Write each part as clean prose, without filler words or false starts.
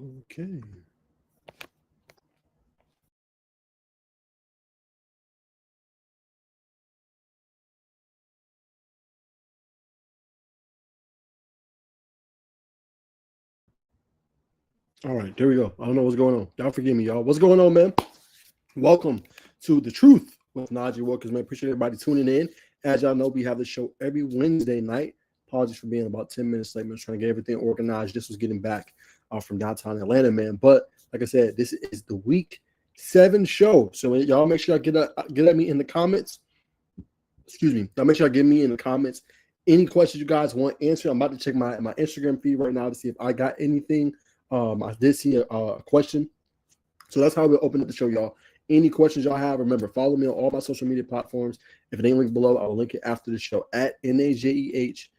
Okay. All right, there we go. I don't know what's going on. Y'all forgive me, y'all. What's going on, man? Welcome to the Truth with Najeh Wilkins, man. Appreciate everybody tuning in. As y'all know, we have the show every Wednesday night. Apologies for being about 10 minutes late, man. Trying to get everything organized. This was getting back from downtown Atlanta, man. But like I said, this is the week 7 show. So y'all make sure y'all get at me in the comments. Excuse me. Y'all make sure y'all get me in the comments any questions you guys want answered. I'm about to check my Instagram feed right now to see if I got anything. I did see a question. So that's how we'll open up the show, y'all. Any questions y'all have, remember, follow me on all my social media platforms. If it ain't linked below, I will link it after the show at NAJEHWILK.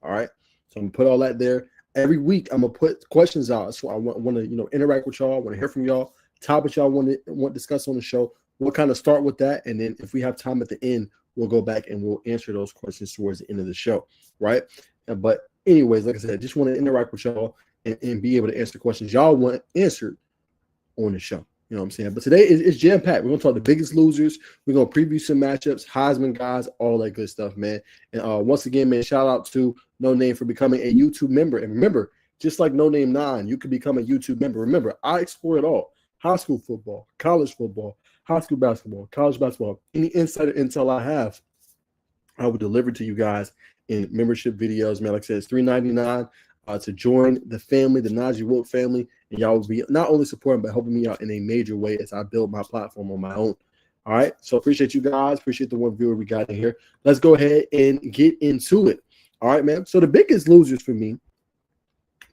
All right. So I'm gonna put all that there. Every week I'm gonna put questions out. So I want to interact with y'all, I want to hear from y'all, topics y'all want to discuss on the show. We'll kind of start with that. And then if we have time at the end, we'll go back and we'll answer those questions towards the end of the show. Right. But anyways, like I said, I just want to interact with y'all and be able to answer questions y'all want answered on the show. You know what I'm saying? But today is jam-packed. We're going to talk the biggest losers. We're going to preview some matchups, Heisman guys, all that good stuff, man. And once again, man, shout out to No Name for becoming a YouTube member. And remember, just like No Name 9, you can become a YouTube member. Remember, I explore it all. High school football, college football, high school basketball, college basketball. Any insider intel I have, I will deliver to you guys in membership videos, man. Like I said, it's $3.99 to join the family, the Najeh Wilk family, and y'all will be not only supporting but helping me out in a major way as I build my platform on my own. All right, so appreciate you guys. Appreciate the one viewer we got in here. Let's go ahead and get into it. All right, man. So the biggest losers for me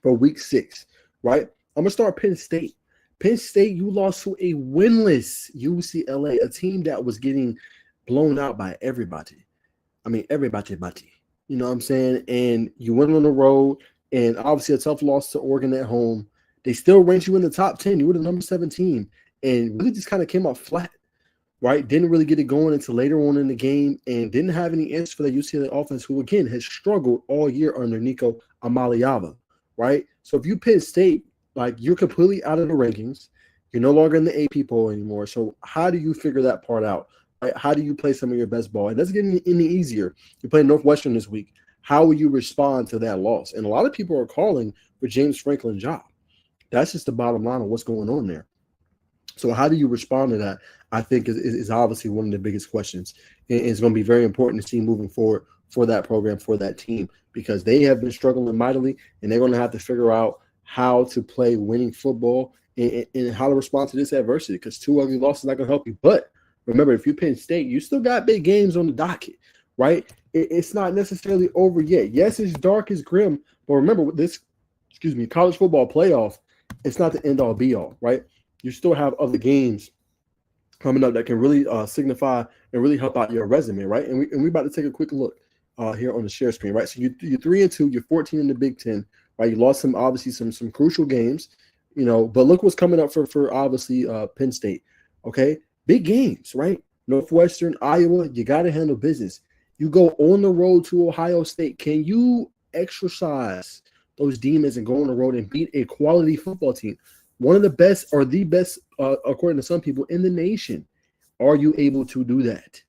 for week 6, right? I'm gonna start Penn State. Penn State, you lost to a winless UCLA, a team that was getting blown out by everybody. I mean, everybody. You know what I'm saying? And you went on the road, and obviously a tough loss to Oregon at home. They still ranked you in the top 10. You were the number 7 team, and really just kind of came out flat, right? Didn't really get it going until later on in the game, and didn't have any answers for the UCLA offense, who, again, has struggled all year under Nico Amaliava, right? So if you Penn State, like, you're completely out of the rankings. You're no longer in the AP poll anymore. So how do you figure that part out? Right? How do you play some of your best ball? And that's getting any easier. You're playing Northwestern this week. How will you respond to that loss? And a lot of people are calling for James Franklin's job. That's just the bottom line of what's going on there. So how do you respond to that? I think is obviously one of the biggest questions. And it's going to be very important to see moving forward for that program, for that team, because they have been struggling mightily, and they're going to have to figure out how to play winning football and how to respond to this adversity, because 2 ugly losses are not going to help you. But remember, if you Penn State, you still got big games on the docket, right? It's not necessarily over yet. Yes, it's dark, it's grim, but remember this, college football playoff, it's not the end-all be-all, right? You still have other games coming up that can really signify and really help out your resume, right? And we're about to take a quick look here on the share screen, right? So you're 3-2, you're 14 in the Big Ten, right? You lost obviously some crucial games, but look what's coming up for obviously Penn State, okay? Big games, right? Northwestern, Iowa, you got to handle business. You go on the road to Ohio State. Can you exercise those demons and go on the road and beat a quality football team? One of the best, or the best, according to some people, in the nation. Are you able to do that?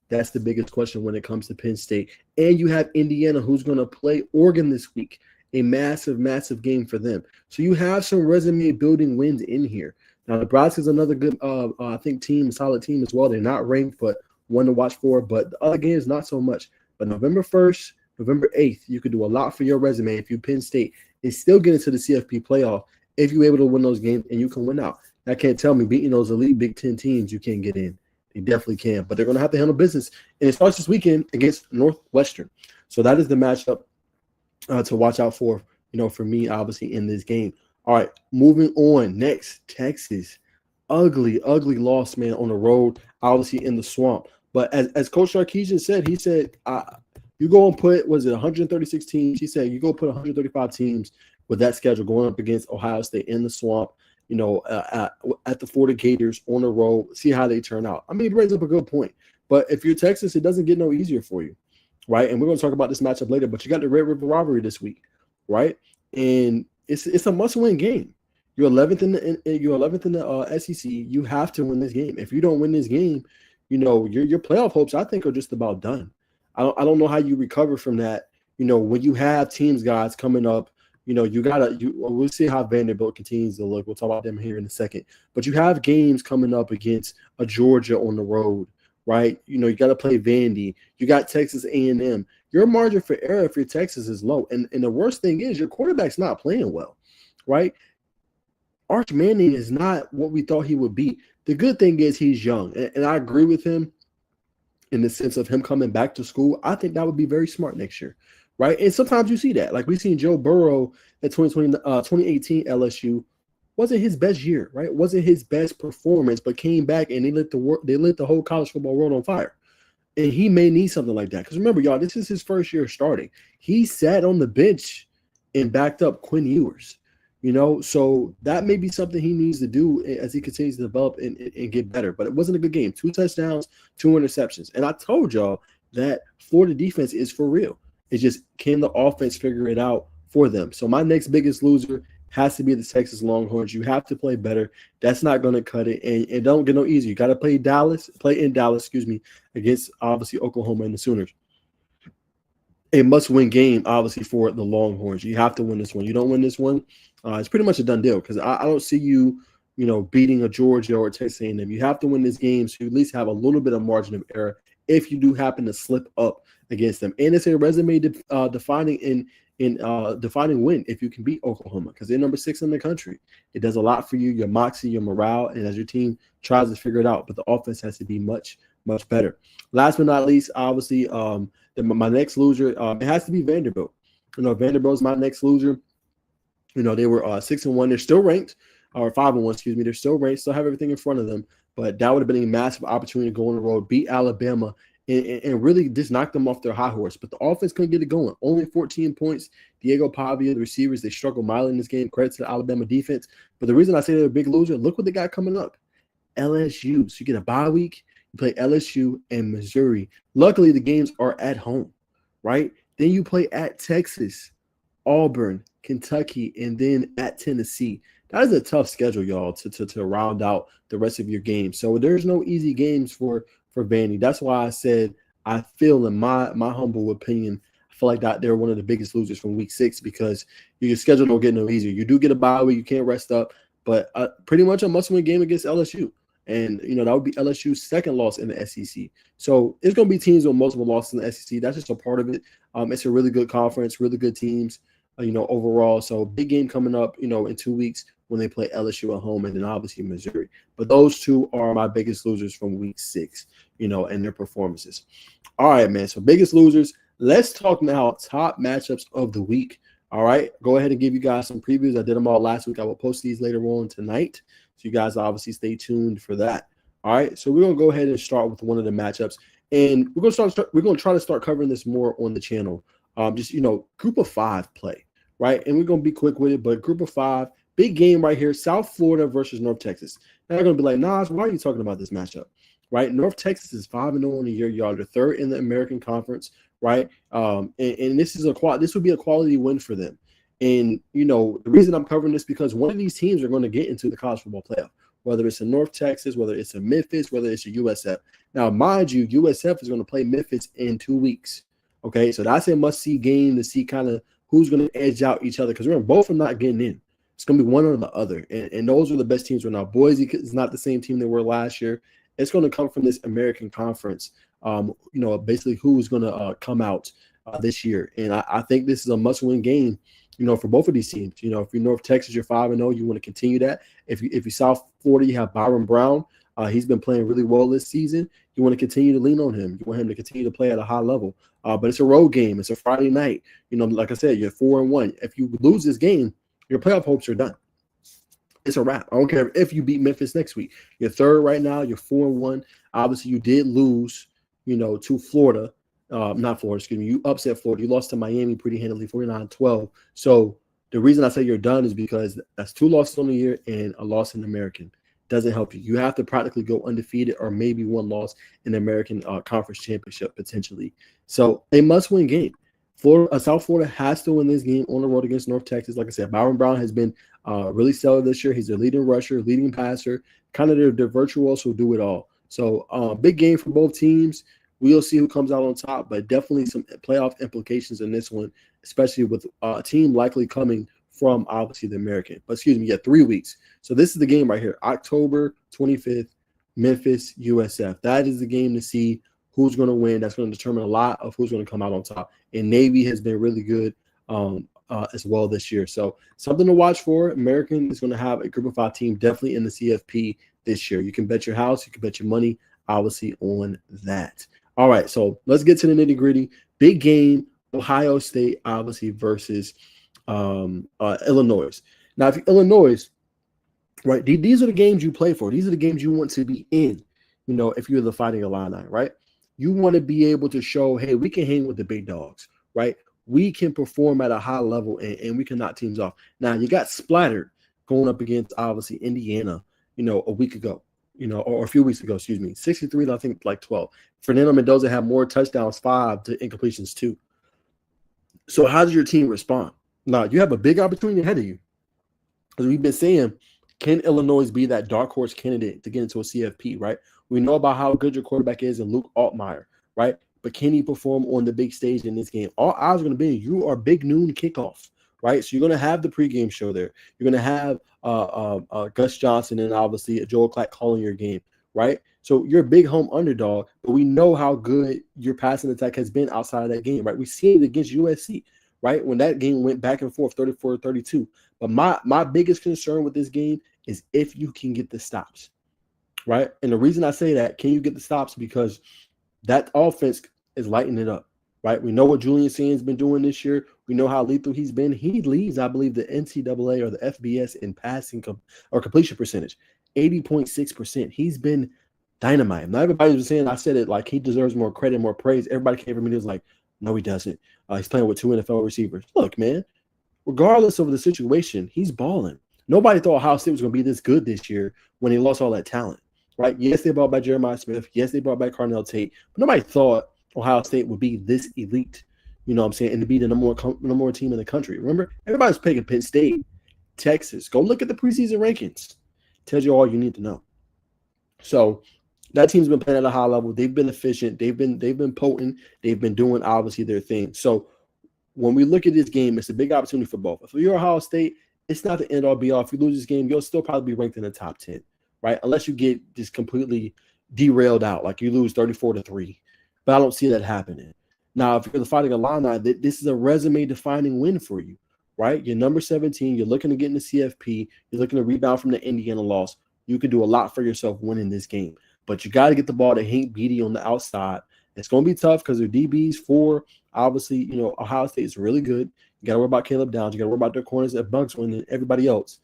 That's the biggest question when it comes to Penn State. And you have Indiana, who's going to play Oregon this week. A massive, massive game for them. So you have some resume-building wins in here. Now, Nebraska's another good, I think, solid team as well. They're not ranked, but one to watch for. But the other games, not so much. But November 1st, November 8th, you could do a lot for your resume if you Penn State and still get into the CFP playoff if you're able to win those games and you can win out. That can't tell me beating those elite Big Ten teams you can't get in. They definitely can. But they're going to have to handle business. And it starts this weekend against Northwestern. So that is the matchup to watch out for, for me, obviously, in this game. All right, moving on. Next, Texas. Ugly, ugly loss, man, on the road, obviously in the swamp. But as Coach Sarkisian said, he said, you go and put, 136 teams? He said, you go put 135 teams with that schedule going up against Ohio State in the swamp, at the Florida Gators on the road, see how they turn out. I mean, he brings up a good point. But if you're Texas, it doesn't get no easier for you, right? And we're going to talk about this matchup later, but you got the Red River Robbery this week, right? And it's a must-win game. You're 11th you're 11th in the SEC. You have to win this game. If you don't win this game, your playoff hopes, I think, are just about done. I don't know how you recover from that. When you have teams, guys, coming up, we'll see how Vanderbilt continues to look. We'll talk about them here in a second. But you have games coming up against a Georgia on the road, right? You got to play Vandy. You got Texas A&M. Your margin for error if you're Texas is low. And the worst thing is your quarterback's not playing well, right? Arch Manning is not what we thought he would be. The good thing is he's young. And I agree with him in the sense of him coming back to school. I think that would be very smart next year, right? And sometimes you see that. Like we've seen Joe Burrow at 2018 LSU. Wasn't his best year, right? Wasn't his best performance, but came back and they lit the whole college football world on fire. And he may need something like that. Because remember, y'all, this is his first year starting. He sat on the bench and backed up Quinn Ewers. So that may be something he needs to do as he continues to develop and get better. But it wasn't a good game. 2 touchdowns, 2 interceptions. And I told y'all that Florida defense is for real. It's just, can the offense figure it out for them? So my next biggest loser has to be the Texas Longhorns. You have to play better. That's not going to cut it. And don't get no easier. You got to play in Dallas, against, obviously, Oklahoma and the Sooners. A must-win game, obviously, for the Longhorns. You have to win this one. You don't win this one, it's pretty much a done deal because I don't see you, beating a Georgia or Texas A&M. You have to win this game so you at least have a little bit of margin of error if you do happen to slip up against them. And it's a resume defining win if you can beat Oklahoma because they're number 6 in the country. It does a lot for you, your moxie, your morale, and as your team tries to figure it out. But the offense has to be much, much better. Last but not least, obviously, my next loser, it has to be Vanderbilt. Vanderbilt's my next loser. They were 6-1. They're still ranked, or 5-1, excuse me. They're still ranked, still have everything in front of them. But that would have been a massive opportunity to go on the road, beat Alabama, and really just knock them off their high horse. But the offense couldn't get it going. Only 14 points. Diego Pavia, the receivers, they struggled mightily in this game. Credit to the Alabama defense. But the reason I say they're a big loser, look what they got coming up. LSU. So you get a bye week. You play LSU and Missouri. Luckily, the games are at home, right? Then you play at Texas, Auburn, Kentucky, and then at Tennessee. That is a tough schedule, y'all, to round out the rest of your games. So there's no easy games for Vandy. That's why I said I feel, in my humble opinion, I feel like that they're one of the biggest losers from week 6 because your schedule don't get no easier. You do get a bye week, you can't rest up, but pretty much a must-win game against LSU. And, that would be LSU's second loss in the SEC. So it's going to be teams with multiple losses in the SEC. That's just a part of it. It's a really good conference, really good teams, overall. So big game coming up, in 2 weeks when they play LSU at home and then obviously Missouri. But those two are my biggest losers from week 6, and their performances. All right, man. So biggest losers. Let's talk now top matchups of the week. All right. Go ahead and give you guys some previews. I did them all last week. I will post these later on tonight. So you guys obviously stay tuned for that. All right. So we're going to go ahead and start with one of the matchups. And we're going to try to start covering this more on the channel. Group of 5 play, right? And we're going to be quick with it, but group of 5, big game right here, South Florida versus North Texas. Now they're going to be like, Nas, why are you talking about this matchup? Right? North Texas is 5-0 on the year, y'all. They're 3rd in the American Conference, right? And this would be a quality win for them. And, the reason I'm covering this because one of these teams are going to get into the college football playoff, whether it's a North Texas, whether it's a Memphis, whether it's a USF. Now, mind you, USF is going to play Memphis in 2 weeks. Okay, so that's a must-see game to see kind of who's going to edge out each other because remember, both are not getting in. It's going to be one or the other, and those are the best teams right now. Boise is not the same team they were last year. It's going to come from this American Conference, basically who's going to come out this year. And I think this is a must-win game, for both of these teams. If you're North Texas, you're 5-0. You want to continue that. If you're South Florida, you have Byron Brown. He's been playing really well this season. You want to continue to lean on him. You want him to continue to play at a high level. But it's a road game. It's a Friday night. Like I said, you're 4-1. If you lose this game, your playoff hopes are done. It's a wrap. I don't care if you beat Memphis next week. You're 3rd right now. You're 4-1. Obviously, you did lose, to Florida. Not Florida, excuse me. You upset Florida. You lost to Miami pretty handily, 49-12. So the reason I say you're done is because that's 2 losses on the year and a loss in the American. Doesn't help you. You have to practically go undefeated or maybe 1 loss in the American Conference Championship potentially. So a must-win game. South Florida has to win this game on the road against North Texas. Like I said, Byron Brown has been really stellar this year. He's a leading rusher, leading passer, kind of their virtuoso do it all. So big game for both teams. We'll see who comes out on top, but definitely some playoff implications in this one, especially with a team likely coming from obviously the American. But 3 weeks. So this is the game right here, October 25th, Memphis, USF. That is the game to see who's going to win. That's going to determine a lot of who's going to come out on top. And Navy has been really good as well this year. So something to watch for. American is going to have a group of 5 team definitely in the CFP this year. You can bet your house. You can bet your money, obviously, on that. All right, so let's get to the nitty-gritty. Big game, Ohio State, obviously, versus Illinois. Now, if Illinois, right, these are the games you play for. These are the games you want to be in, if you're the Fighting Illini, right? You want to be able to show, hey, we can hang with the big dogs, right? We can perform at a high level, and we can knock teams off. Now, you got splattered going up against, obviously, Indiana, a week ago. Or a few weeks ago, 63, I think, like 12. Fernando Mendoza had more touchdowns, 5 to incompletions, 2. So how does your team respond? Now, you have a big opportunity ahead of you. As we've been saying, can Illinois be that dark horse candidate to get into a CFP, right? We know about how good your quarterback is in Luke Altmaier, right? But can he perform on the big stage in this game? All eyes are going to be, you are big noon kickoff, right? So you're going to have the pregame show there. You're going to have Gus Johnson and obviously Joel Klatt calling your game, right? So you're a big home underdog, but we know how good your passing attack has been outside of that game, right? We see it against USC, right? When that game went back and forth, 34-32. But my biggest concern with this game is if you can get the stops, right? And the reason I say that, can you get the stops? Because that offense is lighting it up, right? We know what Julian Sand's been doing this year. We know how lethal he's been. He leads, I believe, the NCAA or the FBS in passing or completion percentage, 80.6%. He's been dynamite. Now, everybody was saying, I said it like he deserves more credit, more praise. Everybody came from me and was like, no, he doesn't. He's playing with 2 NFL receivers. Look, man, regardless of the situation, he's balling. Nobody thought Ohio State was going to be this good this year when he lost all that talent, right? Yes, they brought back Jeremiah Smith. Yes, they brought back Carnell Tate. But nobody thought Ohio State would be this elite, you know what I'm saying, and to be the number one team in the country. Remember, everybody's picking Penn State, Texas. Go look at the preseason rankings. Tells you all you need to know. So that team's been playing at a high level. They've been efficient. They've been potent. They've been doing, obviously, their thing. So when we look at this game, it's a big opportunity for both. If you're Ohio State, it's not the end-all, be-all. If you lose this game, you'll still probably be ranked in the top 10, right? Unless you get just completely derailed out, like you lose 34-3. But I don't see that happening. Now, if you're the Fighting Illini, this is a resume-defining win for you, right? You're number 17. You're looking to get in the CFP. You're looking to rebound from the Indiana loss. You can do a lot for yourself winning this game. But you got to get the ball to Hank Beatty on the outside. It's going to be tough because their DBs for, obviously, Ohio State is really good. You got to worry about Caleb Downs. You got to worry about their corners at Bugswin and everybody else.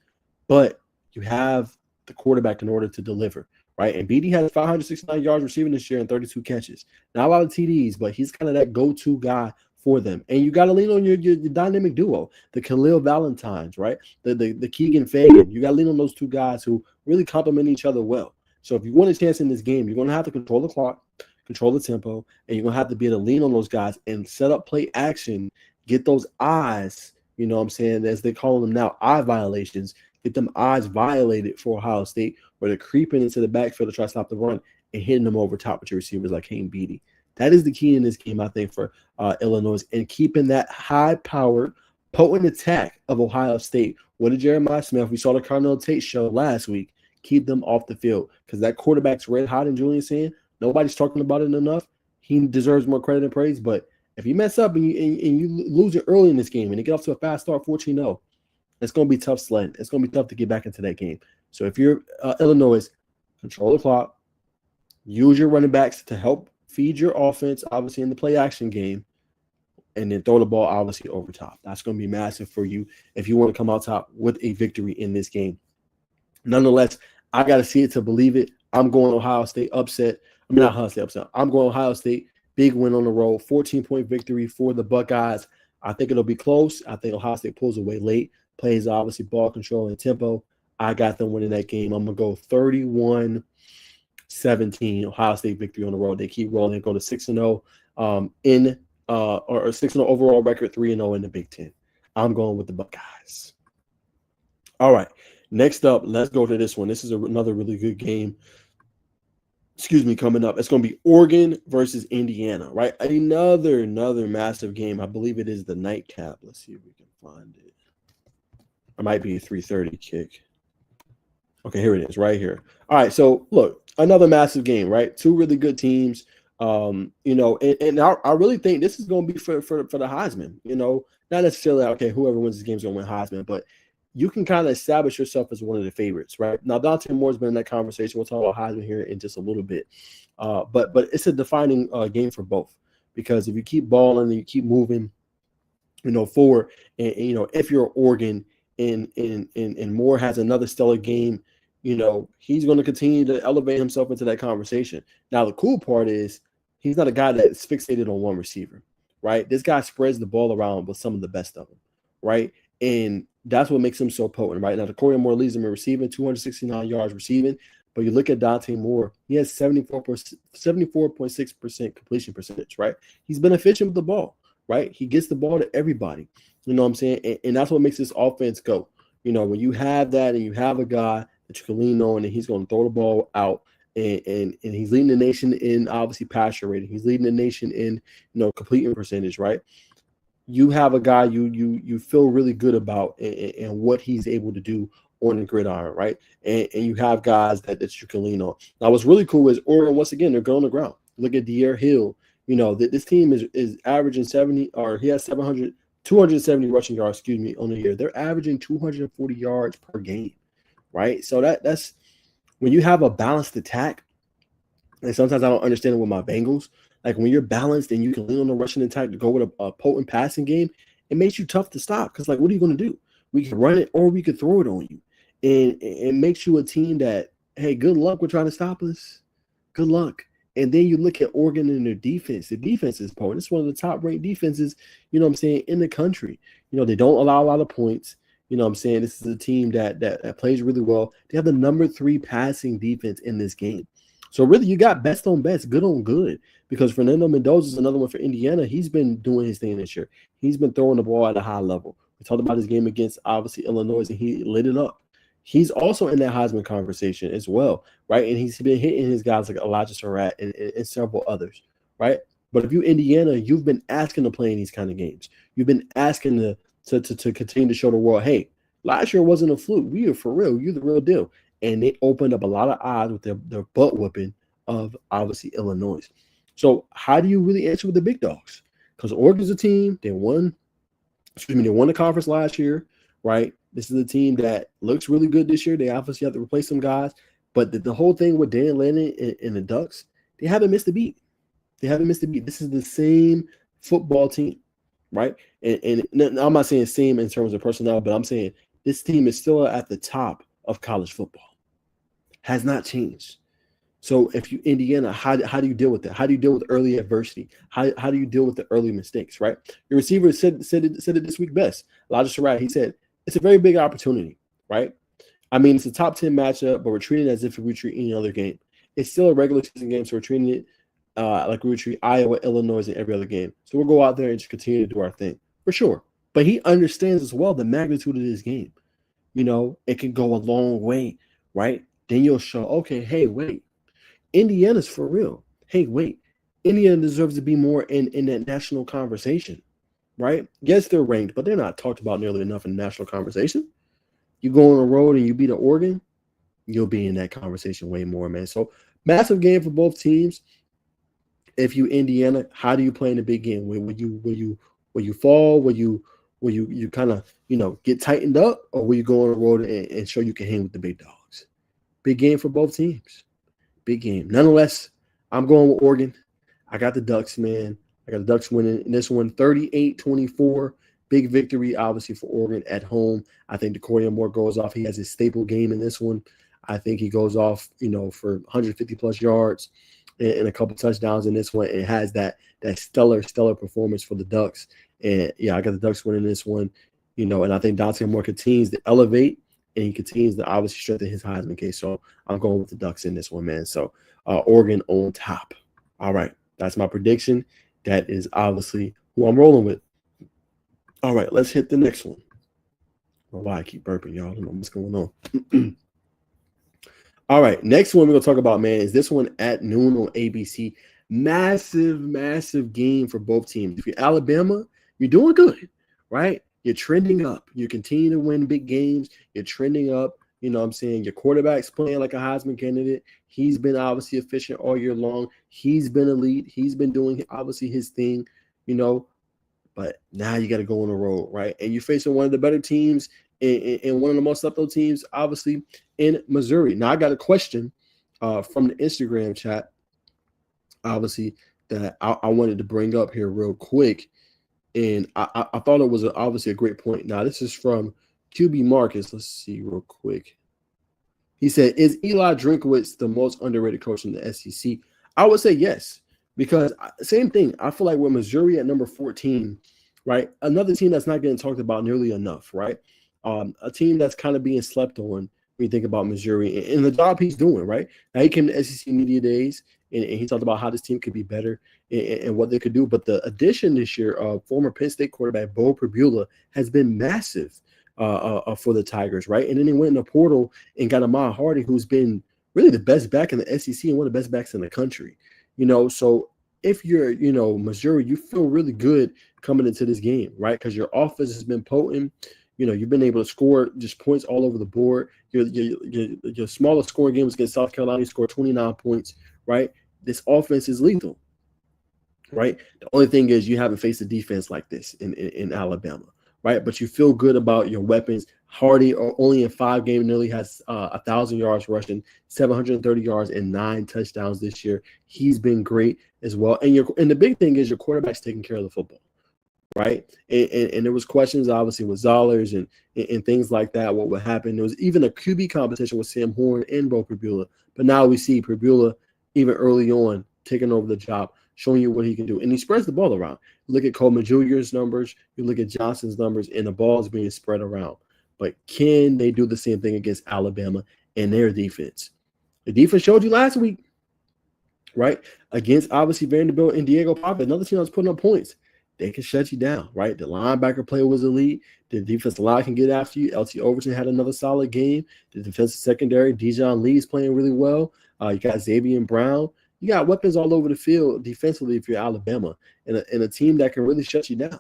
But you have the quarterback in order to deliver, right? And Beatty has 569 yards receiving this year and 32 catches. Not a lot of TDs, but he's kind of that go-to guy for them. And you got to lean on your dynamic duo, the Khalil Valentines, right? The Keegan Fagan. You got to lean on those 2 guys who really complement each other well. So if you want a chance in this game, you're going to have to control the clock, control the tempo, and you're going to have to be able to lean on those guys and set up play action, get those eyes, you know what I'm saying, as they call them now, eye violations, get them eyes violated for Ohio State, where they're creeping into the backfield to try to stop the run and hitting them over top with your receivers like Hayden Beatty. That is the key in this game, I think, for Illinois, and keeping that high-powered, potent attack of Ohio State. What did Jeremiah Smith? We saw the Carnell Tate show last week. Keep them off the field because that quarterback's red hot in Julian Sand. Nobody's talking about it enough. He deserves more credit and praise. But if you mess up and you lose it early in this game and you get off to a fast start, 14-0, it's going to be tough sledding. It's going to be tough to get back into that game. So if you're Illinois, control the clock, use your running backs to help feed your offense, obviously in the play action game, and then throw the ball obviously over top. That's going to be massive for you if you want to come out top with a victory in this game. Nonetheless, I got to see it to believe it. I'm going Ohio State upset. I mean, not Ohio State upset. I'm going Ohio State. Big win on the road. 14-point victory for the Buckeyes. I think it'll be close. I think Ohio State pulls away late. Plays, obviously, ball control and tempo. I got them winning that game. I'm going to go 31-17. Ohio State victory on the road. They keep rolling. They go to 6-0 in or 6-0 overall record, 3-0 in the Big Ten. I'm going with the Buckeyes. All right. Next up, let's go to this one. This is another really good game. Excuse me, coming up. It's going to be Oregon versus Indiana, right? Another massive game. I believe it is the nightcap. Let's see if we can find it. It might be a 3:30 kick. Okay, here it is, right here. All right, so look, another massive game, right? Two really good teams. And I really think this is going to be for the Heisman. Not necessarily okay, whoever wins this game is going to win Heisman, but you can kind of establish yourself as one of the favorites, right? Now, Dante Moore's been in that conversation. We'll talk about Heisman here in just a little bit, but it's a defining game for both, because if you keep balling and you keep moving, forward, and if you're Oregon and Moore has another stellar game, he's going to continue to elevate himself into that conversation. Now, the cool part is he's not a guy that's fixated on one receiver, right? This guy spreads the ball around with some of the best of them, right? And that's what makes him so potent, right? Now, the Corey Moore leads him in receiving, 269 yards receiving. But you look at Dante Moore, he has 74.6% completion percentage, right? He's been efficient with the ball, right? He gets the ball to everybody. You know what I'm saying? And that's what makes this offense go. When you have that and you have a guy that you can lean on and he's going to throw the ball out, and he's leading the nation in obviously passer rating. He's leading the nation in, completing percentage, right? You have a guy you feel really good about and what he's able to do on the gridiron, right? And you have guys that you can lean on. Now, what's really cool is Oregon, once again, they're going on the ground. Look at De'Aaron Hill. This team is averaging 70, or he has 270 rushing yards, on the year. They're averaging 240 yards per game, right? So that's when you have a balanced attack, and sometimes I don't understand it with my Bengals. Like when you're balanced and you can lean on the rushing attack to go with a potent passing game, it makes you tough to stop. Because, what are you going to do? We can run it or we could throw it on you. And it makes you a team that, hey, good luck with trying to stop us. Good luck. And then you look at Oregon and their defense. The defense is potent. It's one of the top-ranked defenses, in the country. They don't allow a lot of points. This is a team that plays really well. They have the number 3 passing defense in this game. So really, you got best on best, good on good, because Fernando Mendoza is another one for Indiana. He's been doing his thing this year. He's been throwing the ball at a high level. We talked about his game against, obviously, Illinois, and he lit it up. He's also in that Heisman conversation as well, right? And he's been hitting his guys like Elijah Surratt and several others, right? But if you Indiana, you've been asking to play in these kind of games. You've been asking to continue to show the world, hey, last year wasn't a fluke. We are for real. You're the real deal. And they opened up a lot of eyes with their butt whooping of, obviously, Illinois. So how do you really answer with the big dogs? Because Oregon's a team, they won the conference last year, right? This is a team that looks really good this year. They obviously have to replace some guys. But the whole thing with Dan Lanning and the Ducks, they haven't missed a beat. This is the same football team, right? And I'm not saying same in terms of personnel, but I'm saying this team is still at the top of college football. Has not changed. So if you Indiana, how do you deal with that? How do you deal with early adversity? How do you deal with the early mistakes, right? Your receiver said it this week best. Elijah Surratt, he said, it's a very big opportunity, right? I mean, it's a top 10 matchup, but we're treating it as if we treat any other game. It's still a regular season game, so we're treating it like we would treat Iowa, Illinois, and every other game. So we'll go out there and just continue to do our thing, for sure. But he understands as well the magnitude of this game. It can go a long way, right? Then you'll show, okay, hey, wait, Indiana's for real. Hey, wait, Indiana deserves to be more in that national conversation, right? Yes, they're ranked, but they're not talked about nearly enough in the national conversation. You go on the road and you beat Oregon, you'll be in that conversation way more, man. So massive game for both teams. If you Indiana, how do you play in the big game? Will you fall? Will you kind of get tightened up, or will you go on the road and show you can hang with the big dogs? Big game for both teams. Big game. Nonetheless, I'm going with Oregon. I got the Ducks, man. I got the Ducks winning in this one, 38-24. Big victory, obviously, for Oregon at home. I think DeCorey Moore goes off. He has his staple game in this one. I think he goes off, for 150-plus yards and a couple touchdowns in this one. And has that stellar performance for the Ducks. And, yeah, I got the Ducks winning this one, and I think Dante Moore continues to elevate, and he continues to obviously strengthen his Heisman case. So I'm going with the Ducks in this one, man. So Oregon on top. All right, that's my prediction. that is obviously who I'm rolling with. All right, let's hit the next one. I don't know why I keep burping, y'all. I don't know what's going on. All right, next one we're going to talk about, man, is this one at noon on ABC. Massive, massive game for both teams. If you're Alabama, you're doing good, right? You're trending up. You continue to win big games. You're trending up. You know what I'm saying? Your quarterback's playing like a Heisman candidate. He's been obviously efficient all year long. He's been elite. He's been doing obviously his thing, you know. But now you got to go on the road, right? And you're facing one of the better teams and one of the most up teams, obviously, in Missouri. Now, I got a question from the Instagram chat, obviously, that I wanted to bring up here real quick. And I thought it was obviously a great point. Now, this is from QB Marcus. Let's see real quick. He said, is Eli Drinkwitz the most underrated coach in the SEC? I would say yes, because same thing. I feel like with Missouri at number 14, right, another team that's not getting talked about nearly enough, right? A team that's kind of being slept on when you think about Missouri and the job he's doing, right? Now, he came to SEC Media Days, and he talked about how this team could be better and what they could do. But the addition this year of former Penn State quarterback Bo Pribula has been massive for the Tigers, right? And then he went in the portal and got Ahmad Hardy, who's been really the best back in the SEC and one of the best backs in the country. You know, so if you're, you know, Missouri, you feel really good coming into this game, right? Because your offense has been potent. You know, you've been able to score just points all over the board. Your smallest scoring game was against South Carolina. You scored 29 points, right? This offense is lethal, right? The only thing is you haven't faced a defense like this in Alabama, right? But you feel good about your weapons. Hardy, only in 5 games, nearly has 1,000 yards rushing, 730 yards, and 9 touchdowns this year. He's been great as well. And the big thing is your quarterback's taking care of the football, right? And there was questions, obviously, with Zollers and things like that, what would happen. There was even a QB competition with Sam Horn and Bo Pribula. But now we see Pribula, even early on, taking over the job, showing you what he can do. And he spreads the ball around. You look at Coleman Jr.'s numbers, you look at Johnson's numbers, and the ball is being spread around. But can they do the same thing against Alabama and their defense? The defense showed you last week, right? Against, obviously, Vanderbilt and Diego Papa, another team that was putting up points. They can shut you down, right? The linebacker play was elite. The defensive line can get after you. LT Overton had another solid game. The defensive secondary, Dijon Lee is playing really well. You got Xavier Brown. You got weapons all over the field defensively if you're Alabama and a team that can really shut you down.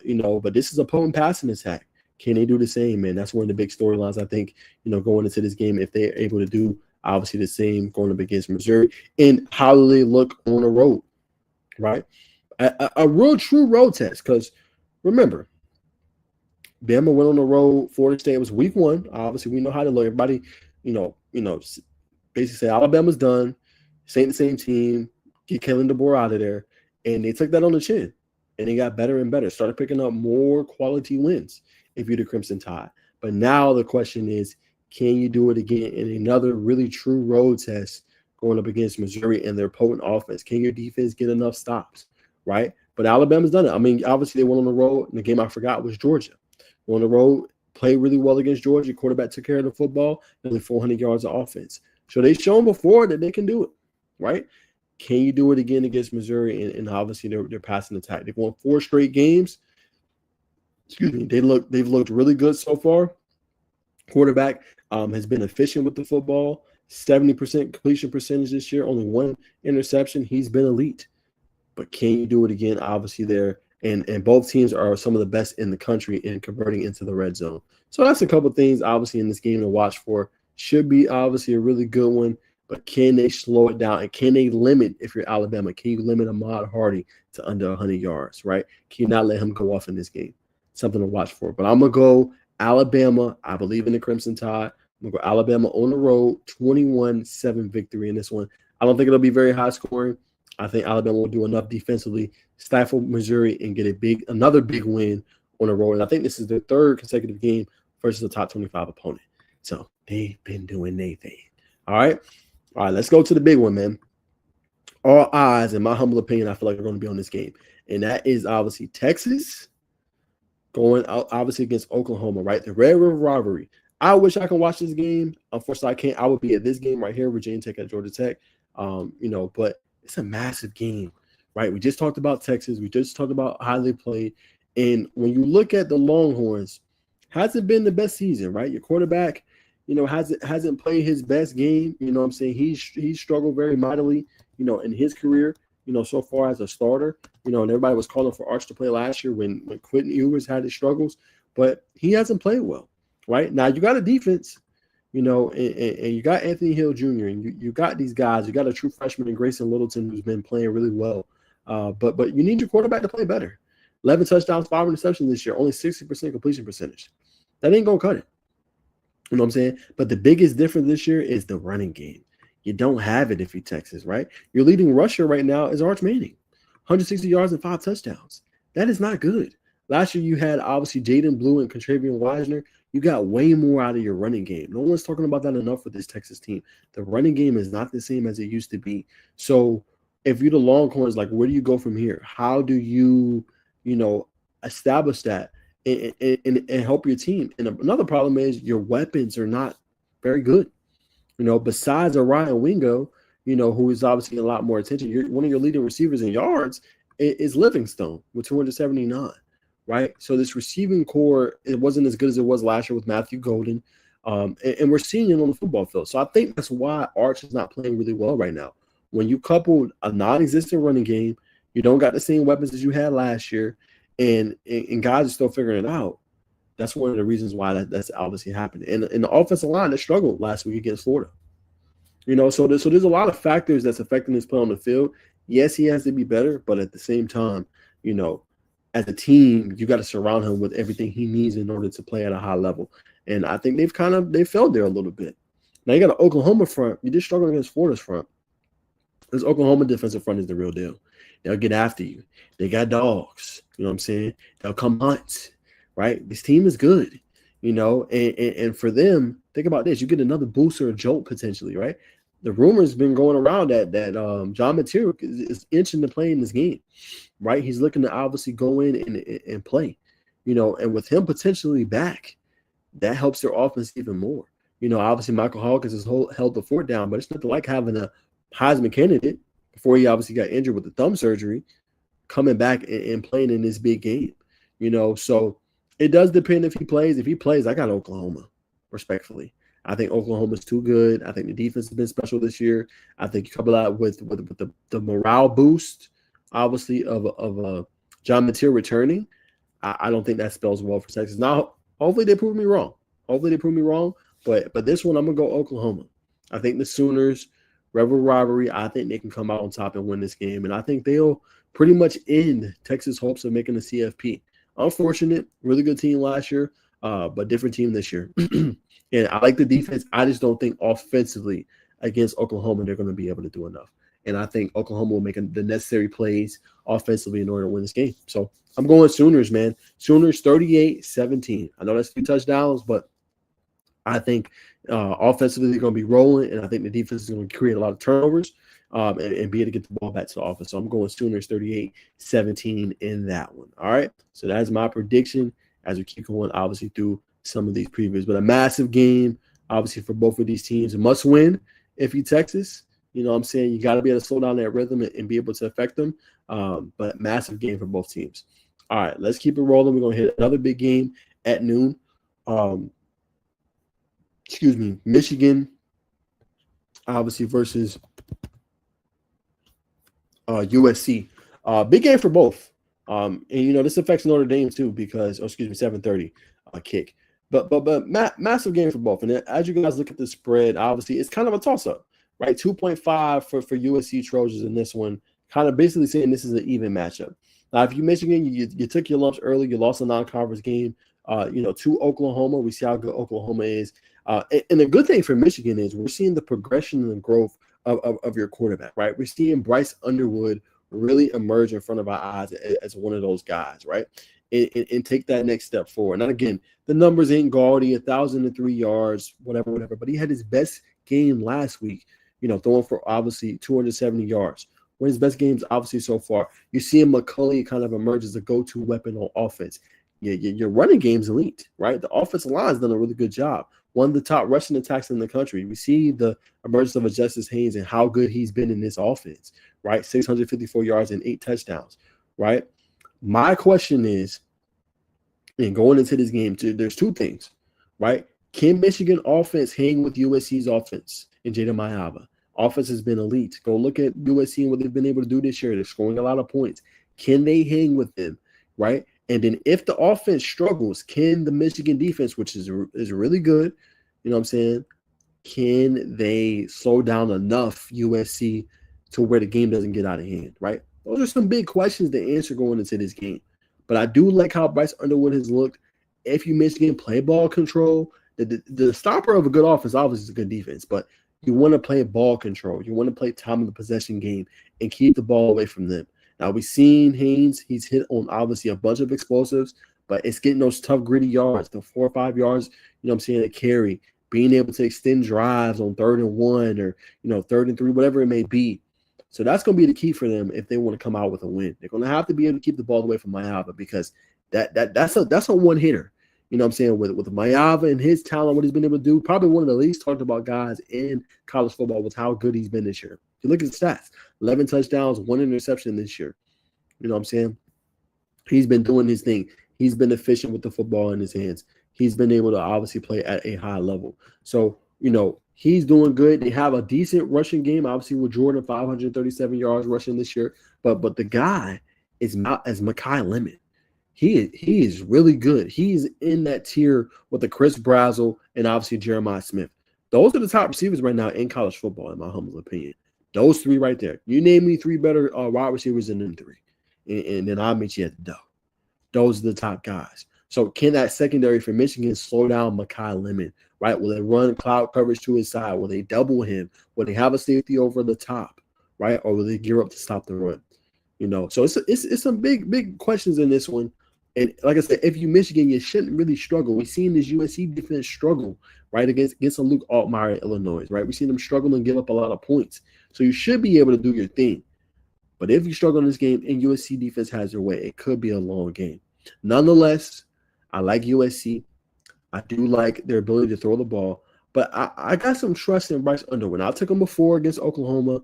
You know, but this is a potent passing attack. Can they do the same, man? That's one of the big storylines, I think, you know, going into this game, if they're able to do, obviously, the same going up against Missouri. And how do they look on the road, right? A real true road test, because remember, Bama went on the road. Florida State was week 1. Obviously, we know how to look. Everybody, you know, basically say Alabama's done. This ain't the same team. Get Kalen DeBoer out of there. And they took that on the chin. And they got better and better. Started picking up more quality wins if you're the Crimson Tide. But now the question is, can you do it again in another really true road test going up against Missouri and their potent offense? Can your defense get enough stops, right? But Alabama's done it. I mean, obviously they went on the road, and the game I forgot was Georgia. On the road, played really well against Georgia. Quarterback took care of the football, nearly 400 yards of offense. So they've shown before that they can do it, right? Can you do it again against Missouri? And obviously they're passing attack. They've won 4 straight games. Excuse me. They've looked really good so far. Quarterback has been efficient with the football. 70% completion percentage this year. Only 1 interception. He's been elite. But can you do it again? Obviously there. And both teams are some of the best in the country in converting into the red zone. So that's a couple of things, obviously, in this game to watch for. Should be, obviously, a really good one. But can they slow it down? And can they limit, if you're Alabama, can you limit Ahmad Hardy to under 100 yards, right? Can you not let him go off in this game? Something to watch for. But I'm going to go Alabama. I believe in the Crimson Tide. I'm going to go Alabama on the road, 21-7 victory in this one. I don't think it'll be very high scoring. I think Alabama will do enough defensively, stifle Missouri, and get another big win on the road. And I think this is their 3rd consecutive game versus a top 25 opponent. So they've been doing their thing. All right, let's go to the big one, man. All eyes, in my humble opinion, I feel like are going to be on this game. And that is obviously Texas going out, obviously, against Oklahoma, right? The Red River rivalry. I wish I could watch this game. Unfortunately, I can't. I would be at this game right here, Virginia Tech at Georgia Tech. You know, but it's a massive game right? We just talked about Texas. We just talked about how they played. And when you look at the Longhorns, hasn't been the best season, right? Your quarterback, hasn't played his best game. You know what I'm saying? He's struggled very mightily, in his career, so far as a starter. And everybody was calling for Arch to play last year when Quentin Ewers had his struggles, but he hasn't played well, right? Now you got a defense, and you got Anthony Hill Jr. and you got these guys. You got a true freshman in Grayson Littleton who's been playing really well. But you need your quarterback to play better. 11 touchdowns, 5 interceptions this year, only 60% completion percentage. That ain't going to cut it. You know what I'm saying? But the biggest difference this year is the running game. You don't have it if you're Texas, right? Your leading rusher right now is Arch Manning, 160 yards and 5 touchdowns. That is not good. Last year you had obviously Jaden Blue and Contravian Wisner. You got way more out of your running game. No one's talking about that enough with this Texas team. The running game is not the same as it used to be. So if you're the Longhorns, like, where do you go from here? How do you, establish that and help your team? And another problem is your weapons are not very good. Besides Orion Wingo, who is obviously a lot more attention, one of your leading receivers in yards is Livingstone with 279, right? So this receiving core, it wasn't as good as it was last year with Matthew Golden, and we're seeing it on the football field. So I think that's why Arch is not playing really well right now. When you couple a non-existent running game, you don't got the same weapons as you had last year, and guys are still figuring it out. That's one of the reasons why that's obviously happened. And the offensive line that struggled last week against Florida. So there's a lot of factors that's affecting his play on the field. Yes, he has to be better, but at the same time, as a team, you got to surround him with everything he needs in order to play at a high level. And I think they failed there a little bit. Now you got an Oklahoma front. You just struggled against Florida's front. This Oklahoma defensive front is the real deal. They'll get after you. They got dogs. You know what I'm saying? They'll come hunt. Right? This team is good, and for them, think about this. You get another boost or a jolt potentially, right? The rumor's been going around that John Material is inching to play in this game, right? He's looking to obviously go in and play, and with him potentially back, that helps their offense even more. Obviously Michael Hawkins has held the fort down, but it's nothing like having a Heisman candidate before he obviously got injured with the thumb surgery coming back and playing in this big game, so it does depend if he plays. If he plays, I got Oklahoma, respectfully. I think Oklahoma's too good. I think the defense has been special this year. I think you couple that with the morale boost, obviously, of John Material returning. I don't think that spells well for Texas. Now, hopefully they prove me wrong. But this one, I'm going to go Oklahoma. I think the Sooners, Rebel rivalry, I think they can come out on top and win this game. And I think they'll pretty much end Texas' hopes of making the CFP. Unfortunate, really good team last year, but different team this year. And I like the defense. I just don't think offensively against Oklahoma they're going to be able to do enough. And I think Oklahoma will make the necessary plays offensively in order to win this game. So I'm going Sooners, man. Sooners 38-17. I know that's 3 touchdowns, but I think offensively they're going to be rolling, and I think the defense is going to create a lot of turnovers and be able to get the ball back to the offense. So I'm going Sooners 38-17 in that one. All right, so that's my prediction as we keep going, obviously, through some of these previews. But a massive game, obviously, for both of these teams. A must win if you're Texas. You know what I'm saying? You got to be able to slow down that rhythm and be able to affect them. But massive game for both teams. All right, let's keep it rolling. We're going to hit another big game at noon. Michigan, obviously, versus USC. Big game for both. And, this affects Notre Dame, too, because, 7:30 kick. But massive game for both. And as you guys look at the spread, obviously, it's kind of a toss-up, right? 2.5 for USC Trojans in this one, kind of basically saying this is an even matchup. Now, if you Michigan, you took your lumps early. You lost a non-conference game, to Oklahoma. We see how good Oklahoma is. And the good thing for Michigan is we're seeing the progression and the growth of your quarterback, right? We're seeing Bryce Underwood really emerge in front of our eyes as one of those guys, right? And take that next step forward. Now, again, the numbers ain't gaudy, 1,003 yards, whatever. But he had his best game last week, throwing for obviously 270 yards. One of his best games, obviously, so far. You see McCulley kind of emerge as a go-to weapon on offense. Your running game's elite, right? The offensive line's done a really good job. one of the top rushing attacks in the country. We see the emergence of a Justice Haynes and how good he's been in this offense, right? 654 yards and 8 touchdowns, right? My question is, and going into this game, there's two things, right? Can Michigan offense hang with USC's offense and Jada Mayava? Offense has been elite. Go look at USC and what they've been able to do this year. They're scoring a lot of points. Can they hang with them, right? And then if the offense struggles, can the Michigan defense, which is really good, you know what I'm saying, can they slow down enough USC to where the game doesn't get out of hand, right? Those are some big questions to answer going into this game. But I do like how Bryce Underwood has looked. If you Michigan play ball control, the stopper of a good offense obviously is a good defense, but you want to play ball control. You want to play time of the possession game and keep the ball away from them. Now, we've seen Haynes. He's hit on obviously a bunch of explosives, but it's getting those tough, gritty yards, the 4 or 5 yards, you know what I'm saying, to carry, being able to extend drives on 3rd and 1 or, 3rd and 3, whatever it may be. So that's going to be the key for them if they want to come out with a win. They're going to have to be able to keep the ball away from Mayava because that's a one hitter. You know what I'm saying? With Mayava and his talent, what he's been able to do, probably one of the least talked about guys in college football with how good he's been this year. You look at the stats, 11 touchdowns, 1 interception this year. You know what I'm saying? He's been doing his thing. He's been efficient with the football in his hands. He's been able to obviously play at a high level. So, he's doing good. They have a decent rushing game, obviously, with Jordan, 537 yards rushing this year. But the guy is not as Mekhi Lemon. He is really good. He's in that tier with the Chris Brazzell and obviously Jeremiah Smith. Those are the top receivers right now in college football, in my humble opinion. Those 3 right there. You name me 3 better wide receivers than them 3. And then I'll meet you at the door. Those are the top guys. So can that secondary for Michigan slow down Mekhi Lemon, right? Will they run cloud coverage to his side? Will they double him? Will they have a safety over the top, right? Or will they gear up to stop the run? So it's some big questions in this one. And like I said, if you Michigan, you shouldn't really struggle. We've seen this USC defense struggle, right, against a Luke Altmaier in Illinois, right? We've seen them struggle and give up a lot of points. So you should be able to do your thing. But if you struggle in this game and USC defense has their way, it could be a long game. Nonetheless, I like USC. I do like their ability to throw the ball. But I got some trust in Bryce Underwood. I took him before against Oklahoma,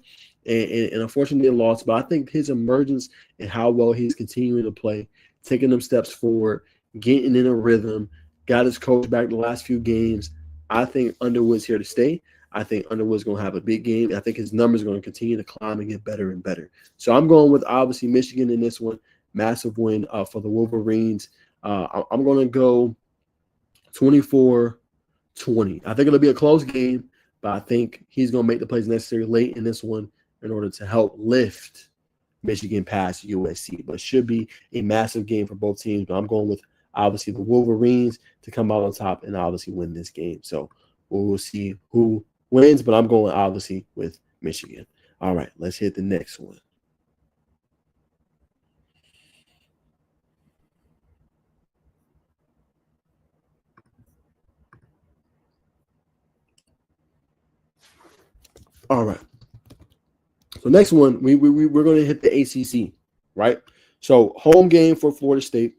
and unfortunately they lost. But I think his emergence and how well he's continuing to play, taking them steps forward, getting in a rhythm, got his coach back the last few games. I think Underwood's here to stay. I think Underwood's going to have a big game. I think his numbers are going to continue to climb and get better and better. So I'm going with, obviously, Michigan in this one. Massive win for the Wolverines. I'm going to go 24-20. I think it'll be a close game, but I think he's going to make the plays necessary late in this one in order to help lift Michigan past USC. But it should be a massive game for both teams. But I'm going with, obviously, the Wolverines to come out on top and obviously win this game. So we'll see who wins, but I'm going, obviously, with Michigan. All right, let's hit the next one. All right. So next one, we're going to hit the ACC, right? So home game for Florida State.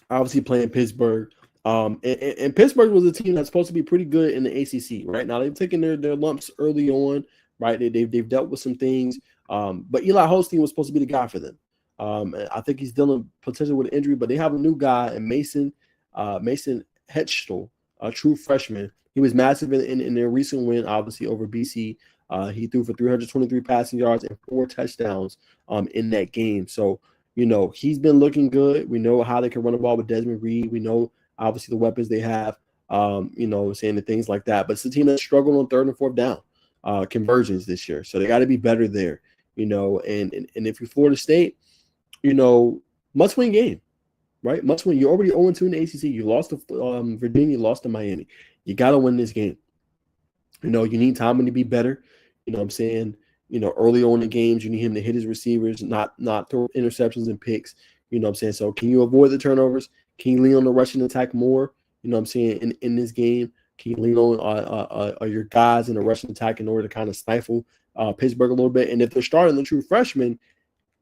Obviously playing Pittsburgh. And Pittsburgh was a team that's supposed to be pretty good in the ACC, right? Now they've taken their lumps early on, right? They've dealt with some things. But Eli Holstein was supposed to be the guy for them. I think he's dealing potentially with an injury, but they have a new guy in Mason Hetchel, a true freshman. He was massive in their recent win, obviously, over BC. He threw for 323 passing yards and 4 touchdowns in that game. So, he's been looking good. We know how they can run the ball with Desmond Reed. We know, obviously, the weapons they have, saying the things like that. But it's a team that struggled on 3rd and 4th down conversions this year. So they got to be better there, and if you're Florida State, must-win game. Right? Must win. You're already 0-2 in the ACC. You lost to Virginia, you lost to Miami. You got to win this game. You need Tomlin to be better. You know what I'm saying? Early on in the games, you need him to hit his receivers, not throw interceptions and picks. You know what I'm saying? So can you avoid the turnovers? Can you lean on the rushing attack more? You know what I'm saying? In this game, can you lean on your guys in the rushing attack in order to kind of stifle Pittsburgh a little bit? And if they're starting the true freshman,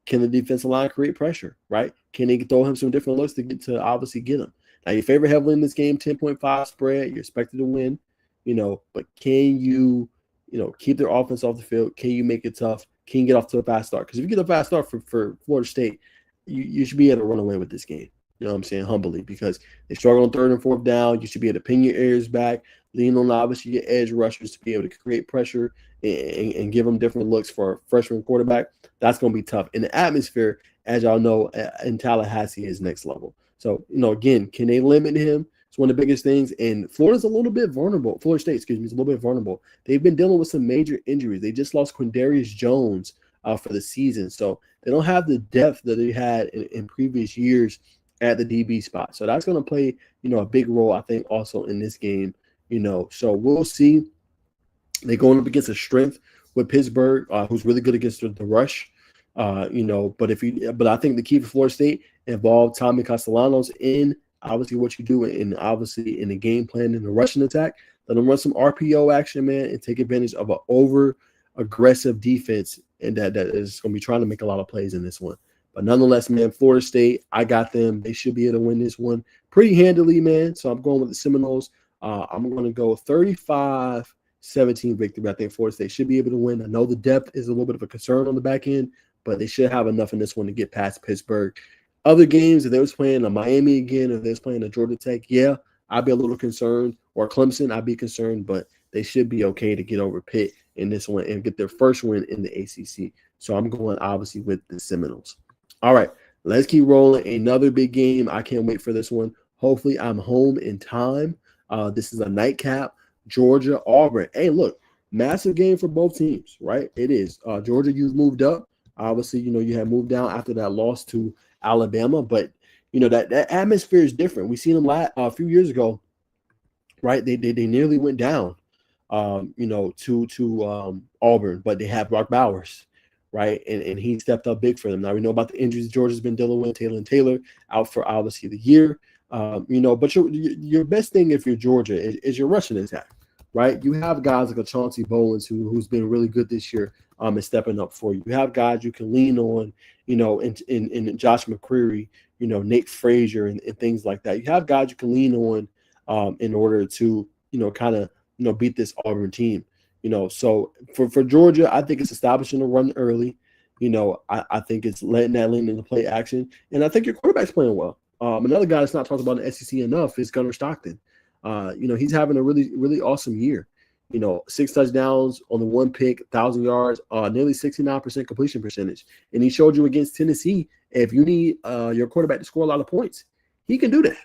can the defensive line create pressure, right? Can they throw him some different looks to obviously get him? Now, you favor heavily in this game, 10.5 spread. You're expected to win, but can you, keep their offense off the field? Can you make it tough? Can you get off to a fast start? Because if you get a fast start for Florida State, you should be able to run away with this game. You know what I'm saying? Humbly, because they struggle on third and fourth down. You should be able to pin your ears back, lean on obviously your edge rushers to be able to create pressure and give them different looks for a freshman quarterback. That's going to be tough. And the atmosphere, as y'all know, in Tallahassee is next level. So, again, can they limit him? It's one of the biggest things. And Florida's a little bit vulnerable. Florida State, excuse me, is a little bit vulnerable. They've been dealing with some major injuries. They just lost Quindarius Jones for the season. So they don't have the depth that they had in previous years at the DB spot. So that's going to play, a big role, I think, also in this game, So we'll see. They're going up against a strength with Pittsburgh, who's really good against the rush. But I think the key for Florida State involved Tommy Castellanos in obviously what you do and obviously in the game plan in the rushing attack. Let them run some RPO action, man, and take advantage of an over aggressive defense and that is going to be trying to make a lot of plays in this one. But nonetheless, man, Florida State, I got them. They should be able to win this one pretty handily, man. So I'm going with the Seminoles. I'm going to go 35-17 victory. I think Florida State should be able to win. I know the depth is a little bit of a concern on the back end, but they should have enough in this one to get past Pittsburgh. Other games, if they was playing a Miami again, if they was playing a Georgia Tech, yeah, I'd be a little concerned. Or Clemson, I'd be concerned, but they should be okay to get over Pitt in this one and get their first win in the ACC. So I'm going, obviously, with the Seminoles. All right, let's keep rolling. Another big game. I can't wait for this one. Hopefully, I'm home in time. This is a nightcap. Georgia, Auburn. Hey, look, massive game for both teams, right? It is. Georgia, you've moved up. Obviously, you have moved down after that loss to Alabama, but that atmosphere is different. We seen them a few years ago, right? They nearly went down, to Auburn, but they have Brock Bowers, right? And he stepped up big for them. Now we know about the injuries Georgia's been dealing with. Taylor out for obviously the year, but your best thing if you're Georgia is your rushing attack, right? You have guys like a Chauncey Bowens who's been really good this year. And stepping up for you. You have guys you can lean on, in Josh McCreary, Nate Frazier and things like that. You have guys you can lean on in order to, kind of, beat this Auburn team. So for Georgia, I think it's establishing a run early. I think it's letting that lean into play action. And I think your quarterback's playing well. Another guy that's not talked about in the SEC enough is Gunnar Stockton. He's having a really, really awesome year. 6 touchdowns on the 1 pick, 1,000 yards, nearly 69% completion percentage. And he showed you against Tennessee, if you need your quarterback to score a lot of points, he can do that,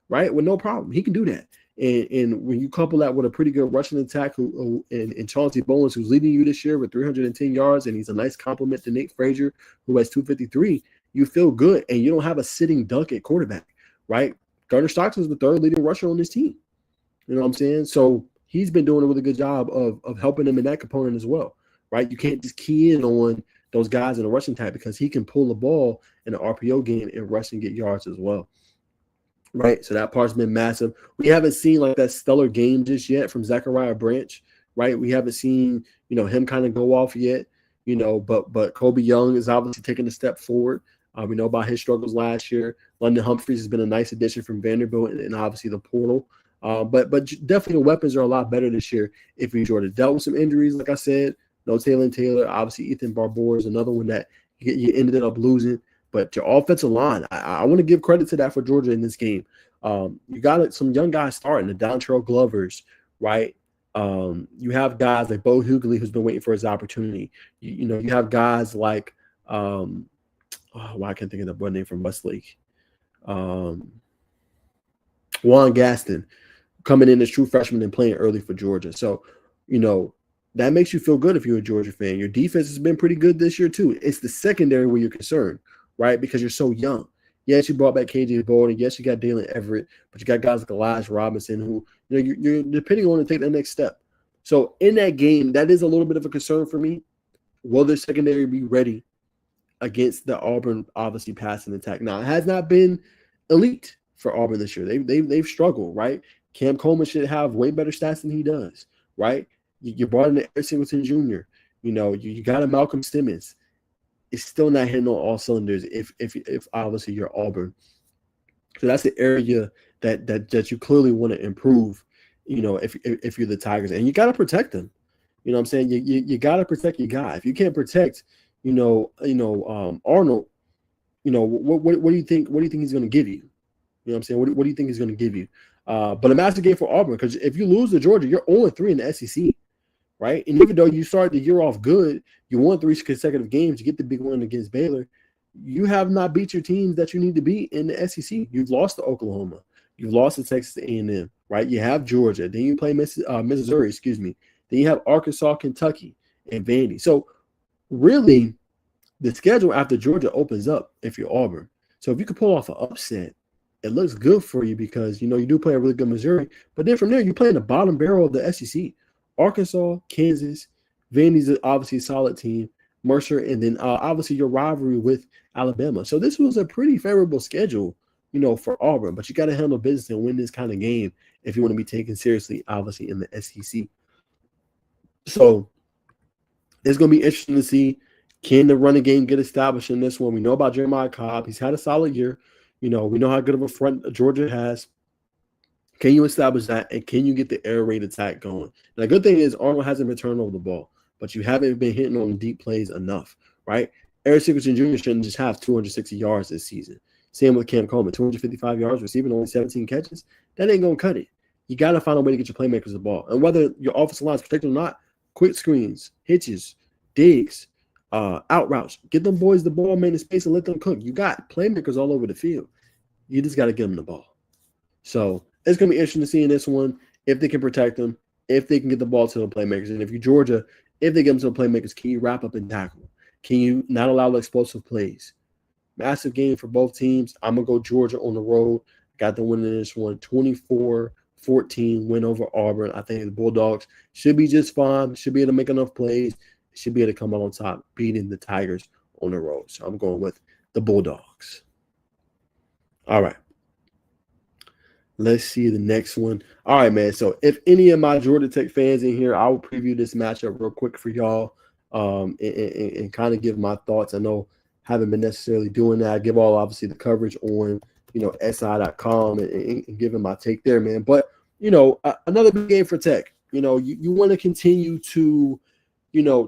right? With no problem. He can do that. And when you couple that with a pretty good rushing attack and Chauncey Bowens, who's leading you this year with 310 yards, and he's a nice compliment to Nate Frazier, who has 253, you feel good. And you don't have a sitting duck at quarterback, right? Gunnar Stockton is the third leading rusher on this team. You know what I'm saying? So he's been doing a really good job of helping them in that component as well, right? You can't just key in on those guys in the rushing type because he can pull the ball in the RPO game and rush and get yards as well, right? So that part's been massive. We haven't seen like that stellar game just yet from Zachariah Branch, right? We haven't seen, him kind of go off yet, but Kobe Young is obviously taking a step forward. We know about his struggles last year. London Humphreys has been a nice addition from Vanderbilt and obviously the portal. But definitely the weapons are a lot better this year if you Georgia. Dealt with some injuries, like I said. No Taylor. Obviously, Ethan Barbour is another one that you ended up losing. But your offensive line, I want to give credit to that for Georgia in this game. You got some young guys starting, the Dontrell Glovers, right? You have guys like Bo Hughley, who's been waiting for his opportunity. You have guys like I can't think of the boy name from Westlake. Juan Gaston coming in as true freshman and playing early for Georgia. So, that makes you feel good if you're a Georgia fan. Your defense has been pretty good this year too. It's the secondary where you're concerned, right? Because you're so young. Yes, you brought back KJ Bolden. Yes, you got Dalen Everett, but you got guys like Elijah Robinson who, you're depending on to take that next step. So in that game, that is a little bit of a concern for me. Will their secondary be ready against the Auburn, obviously, passing attack? Now, it has not been elite for Auburn this year. They've struggled, right? Cam Coleman should have way better stats than he does, right? You brought in Eric Singleton Jr. You got a Malcolm Simmons. It's still not hitting on all cylinders if obviously you're Auburn. So that's the area that you clearly want to improve, if you're the Tigers, and you got to protect them. You know what I'm saying? You got to protect your guy. If you can't protect, Arnold, what do you think? What do you think he's going to give you? You know what I'm saying? What do you think he's going to give you? But a massive game for Auburn, because if you lose to Georgia, you're 0-3 in the SEC, right? And even though you started the year off good, you won 3 consecutive games, you get the big win against Baylor. You have not beat your teams that you need to beat in the SEC. You've lost to Oklahoma. You've lost to Texas A&M, right? You have Georgia. Then you play Missouri, excuse me. Then you have Arkansas, Kentucky, and Vandy. So really, the schedule after Georgia opens up if you're Auburn. So if you could pull off an upset, it looks good for you because, you do play a really good Missouri. But then from there, you play in the bottom barrel of the SEC. Arkansas, Kansas, Vandy's obviously a solid team, Mercer, and then obviously your rivalry with Alabama. So this was a pretty favorable schedule, for Auburn. But you got to handle business and win this kind of game if you want to be taken seriously, obviously, in the SEC. So it's going to be interesting to see, can the running game get established in this one? We know about Jeremiah Cobb. He's had a solid year. We know how good of a front Georgia has. Can you establish that, and can you get the air raid attack going? And the good thing is Arnold hasn't been turning over the ball, but you haven't been hitting on deep plays enough, right? Eric Sickerton Jr. shouldn't just have 260 yards this season. Same with Cam Coleman, 255 yards receiving, only 17 catches. That ain't going to cut it. You got to find a way to get your playmakers the ball. And whether your offensive line is protected or not, quick screens, hitches, digs, out routes. Get them boys the ball, man, in space, and let them cook. You got playmakers all over the field. You just got to get them the ball. So it's going to be interesting to see in this one if they can protect them, if they can get the ball to the playmakers. And if you're Georgia, if they get them to the playmakers, can you wrap up and tackle? Can you not allow the explosive plays? Massive game for both teams. I'm going to go Georgia on the road. Got the win in this one, 24-14 win over Auburn. I think the Bulldogs should be just fine, should be able to make enough plays, should be able to come out on top, beating the Tigers on the road. So I'm going with the Bulldogs. All right. Let's see the next one. All right, man. So if any of my Georgia Tech fans in here, I will preview this matchup real quick for y'all and kind of give my thoughts. I know I haven't been necessarily doing that. I give all, obviously, the coverage on, SI.com and giving my take there, man. But, another big game for Tech. You want to continue to,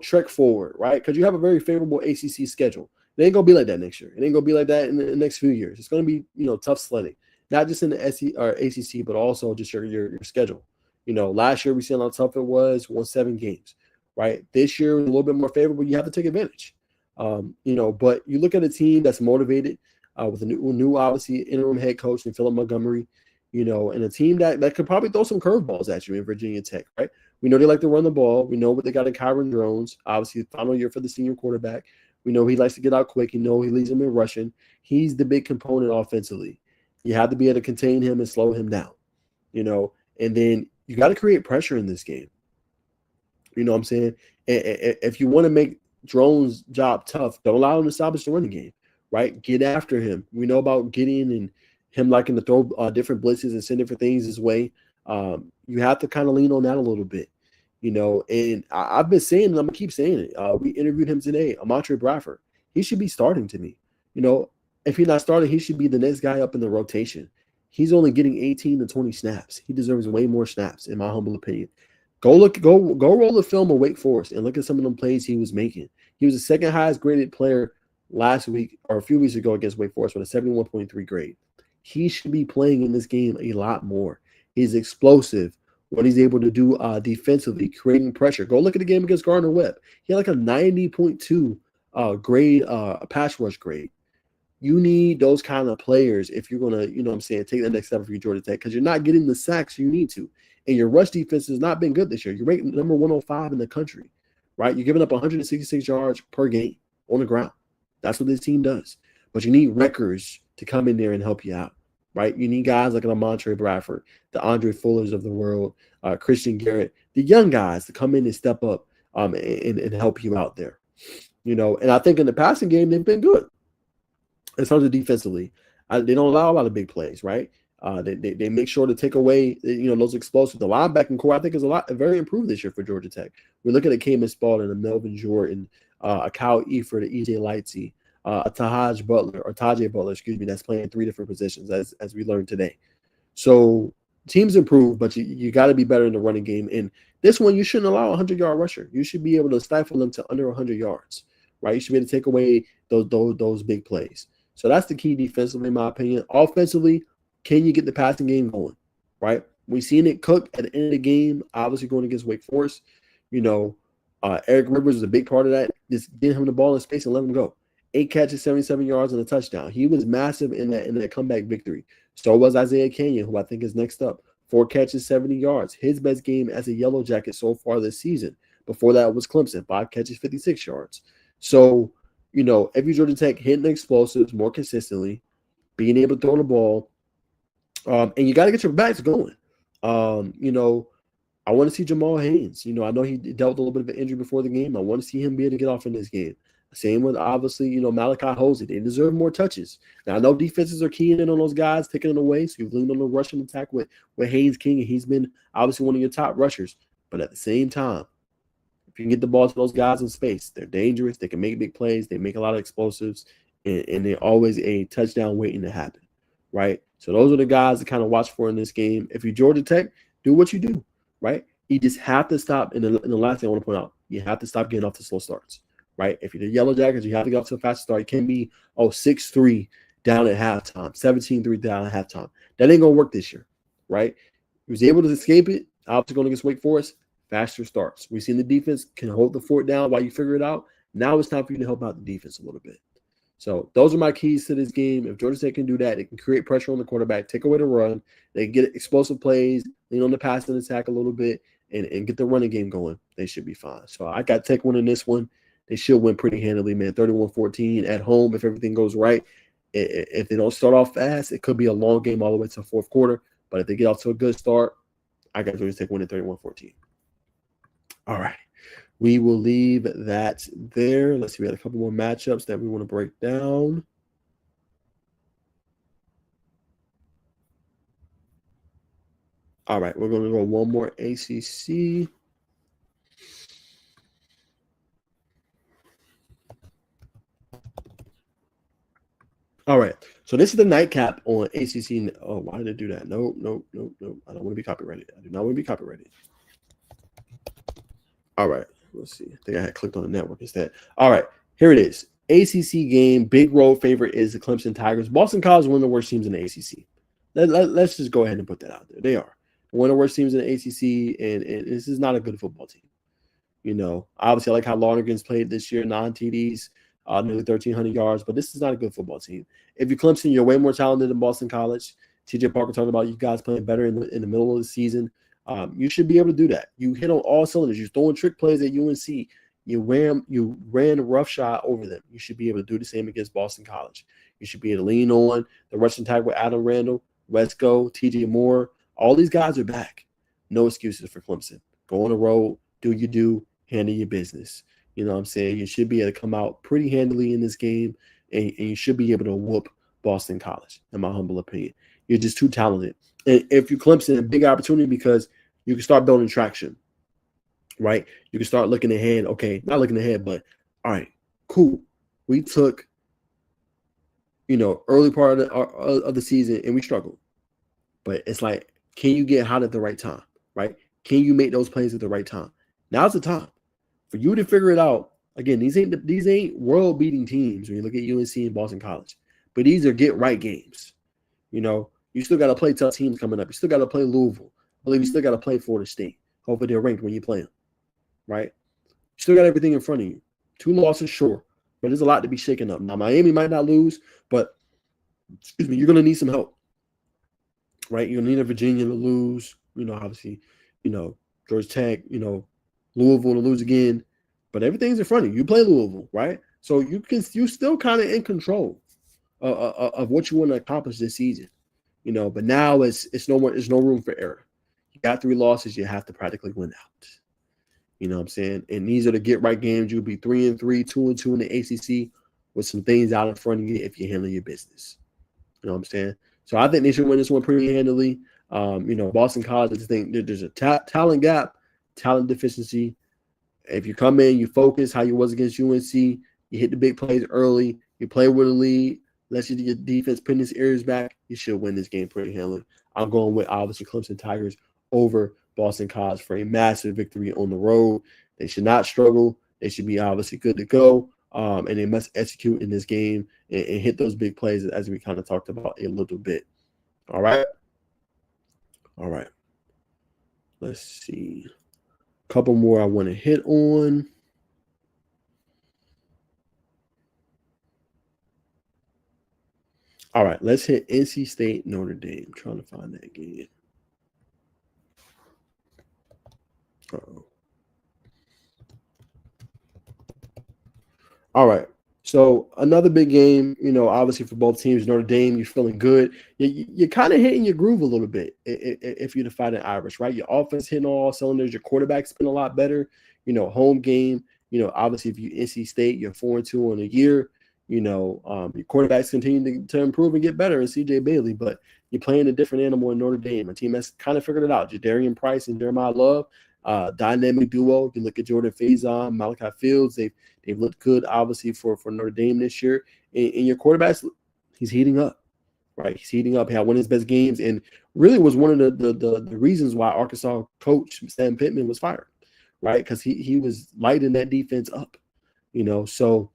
trek forward, right? Because you have a very favorable ACC schedule. It ain't going to be like that next year. It ain't going to be like that in the next few years. It's going to be, tough sledding. Not just in the SEC or ACC, but also just your schedule. Last year we seen how tough it was, won 7 games, right? This year a little bit more favorable. You have to take advantage. But you look at a team that's motivated with a new obviously interim head coach in Philip Montgomery, and a team that could probably throw some curveballs at you in Virginia Tech, right? We know they like to run the ball. We know what they got in Kyron Jones, obviously final year for the senior quarterback. We know he likes to get out quick. You know he leads them in rushing. He's the big component offensively. You have to be able to contain him and slow him down, and then you got to create pressure in this game. You know what I'm saying? If you want to make Drone's job tough, don't allow him to establish the running game, right? Get after him. We know about Gideon and him liking to throw different blitzes and send different things his way. You have to kind of lean on that a little bit, and I've been saying, and I'm going to keep saying it. We interviewed him today, Amontre Bradford. He should be starting to me, If he's not starting, he should be the next guy up in the rotation. He's only getting 18 to 20 snaps. He deserves way more snaps, in my humble opinion. Go roll the film of Wake Forest and look at some of them plays he was making. He was the second highest graded player last week or a few weeks ago against Wake Forest with a 71.3 grade. He should be playing in this game a lot more. He's explosive. What he's able to do defensively, creating pressure. Go look at the game against Gardner Webb. He had like a 90.2 grade, pass rush grade. You need those kind of players if you're going to, take the next step for your Georgia Tech, because you're not getting the sacks you need to. And your rush defense has not been good this year. You're ranked number 105 in the country, right? You're giving up 166 yards per game on the ground. That's what this team does. But you need wreckers to come in there and help you out, right? You need guys like Amontre Bradford, the Andre Fullers of the world, Christian Garrett, the young guys to come in and step up and help you out there. And I think in the passing game, they've been good. In terms of defensively, they don't allow a lot of big plays, right? They make sure to take away, those explosives. The linebacking core, I think, is very improved this year for Georgia Tech. We look at a Cayman Spalding, a Melvin Jordan, a Kyle Eford, a EJ Lightsey, a Tajay Butler, that's playing 3 different positions, as we learned today. So teams improve, but you got to be better in the running game. And this one, you shouldn't allow a 100-yard rusher. You should be able to stifle them to under 100 yards, right? You should be able to take away those big plays. So that's the key defensively, in my opinion. Offensively, can you get the passing game going, right? We've seen it cook at the end of the game, obviously going against Wake Forest. Eric Rivers is a big part of that. Just getting him the ball in space and let him go. 8 catches, 77 yards, and a touchdown. He was massive in that comeback victory. So was Isaiah Kenyon, who I think is next up. 4 catches, 70 yards. His best game as a Yellow Jacket so far this season. Before that was Clemson. 5 catches, 56 yards. So, if you Georgia Tech hitting the explosives more consistently, being able to throw the ball, and you got to get your backs going. I want to see Jamal Haynes. I know he dealt with a little bit of an injury before the game. I want to see him be able to get off in this game. Same with, obviously, Malachi Hosey. They deserve more touches. Now, I know defenses are keying in on those guys, taking it away. So you've leaned on the rushing attack with Haynes King, and he's been obviously one of your top rushers. But at the same time, if you can get the ball to those guys in space, they're dangerous. They can make big plays. They make a lot of explosives, and they're always a touchdown waiting to happen, right? So those are the guys to kind of watch for in this game. If you're Georgia Tech, do what you do, right? You just have to stop. And the last thing I want to point out, you have to stop getting off the slow starts. Right? If you're the Yellow Jackets, you have to get off to a fast start. It can be 6-3 down at halftime, 17-3 down at halftime. That ain't gonna work this year, right? He was able to escape it. Obviously going against Wake Forest, faster starts. We've seen the defense can hold the fort down while you figure it out. Now it's time for you to help out the defense a little bit. So those are my keys to this game. If Georgia Tech can do that, they can create pressure on the quarterback, take away the run, they can get explosive plays, lean on the passing attack a little bit, and get the running game going. They should be fine. So I got Tech winning this one. They should win pretty handily, man. 31-14 at home if everything goes right. If they don't start off fast, it could be a long game all the way to the fourth quarter. But if they get off to a good start, I got Georgia Tech winning 31-14. All right. We will leave that there. Let's see. We had a couple more matchups that we want to break down. All right. We're going to go one more ACC. All right, so this is the nightcap on ACC. Oh, why did it do that? No. I don't want to be copyrighted. I do not want to be copyrighted. All right, let's see. I think I had clicked on the network instead. All right, here it is. ACC game, big road favorite is the Clemson Tigers. Boston College is one of the worst teams in the ACC. Let's just go ahead and put that out there. They are one of the worst teams in the ACC, and this is not a good football team. Obviously I like how Lonergan's played this year, 9 TDs. Nearly 1,300 yards, but this is not a good football team. If you're Clemson, you're way more talented than Boston College. TJ Parker talked about you guys playing better in the middle of the season. You should be able to do that. You hit on all cylinders. You're throwing trick plays at UNC. You ran roughshod over them. You should be able to do the same against Boston College. You should be able to lean on the rushing tag with Adam Randall, Wesco, TJ Moore. All these guys are back. No excuses for Clemson. Go on the road, do you do, handle your business. You know what I'm saying? You should be able to come out pretty handily in this game, and you should be able to whoop Boston College, in my humble opinion. You're just too talented. And if you're Clemson, a big opportunity because you can start building traction, right? You can start looking ahead. Okay, not looking ahead, but all right, cool. We took, early part of the season, and we struggled. But it's like, can you get hot at the right time, right? Can you make those plays at the right time? Now's the time for you to figure it out. Again, these ain't world-beating teams when you look at UNC and Boston College, but these are get-right games. You still got to play tough teams coming up. You still got to play Louisville. I believe you still got to play Florida State. Hopefully they're ranked when you play them, right? You still got everything in front of you. 2 losses, sure, but there's a lot to be shaken up. Now, Miami might not lose, but, you're going to need some help, right? You're going to need a Virginia to lose, obviously, Georgia Tech, Louisville to lose again, but everything's in front of you. You play Louisville, right? So you still kind of in control of what you want to accomplish this season, But now it's no more. There's no room for error. You got 3 losses. You have to practically win out. You know what I'm saying? And these are the get right games. You'll be 3-3, 2-2 in the ACC with some things out in front of you if you handle your business. You know what I'm saying? So I think they should win this one pretty handily. Boston College, I just think there's a talent gap. Talent deficiency. If you come in, you focus how you was against UNC, you hit the big plays early, you play with a lead, Let's you get defense putting his ears back. You should win this game pretty handily. I'm going with obviously Clemson Tigers over Boston College for a massive victory on the road. They should not struggle. They should be obviously good to go. And they must execute in this game and hit those big plays as we kind of talked about a little bit. All right. All right. Let's see. A couple more I want to hit on. All right, let's hit NC State, Notre Dame. I'm trying to find that game. Uh-oh. All right. So another big game, obviously for both teams. Notre Dame, you're feeling good. You're kind of hitting your groove a little bit if you're the Fighting Irish, right? Your offense hitting all cylinders. Your quarterback's been a lot better. Home game. Obviously if you NC State, you're 4-2 on the year. Your quarterbacks continue to improve and get better in C.J. Bailey, but you're playing a different animal in Notre Dame. A team that's kind of figured it out. Jadarian Price and Jeremiah Love, dynamic duo. You look at Jordan Faison, Malachi Fields. They've looked good, obviously, for Notre Dame this year. And your quarterback, he's heating up, right? He's heating up. He had one of his best games and really was one of the reasons why Arkansas coach Sam Pittman was fired, right? Because he was lighting that defense up, So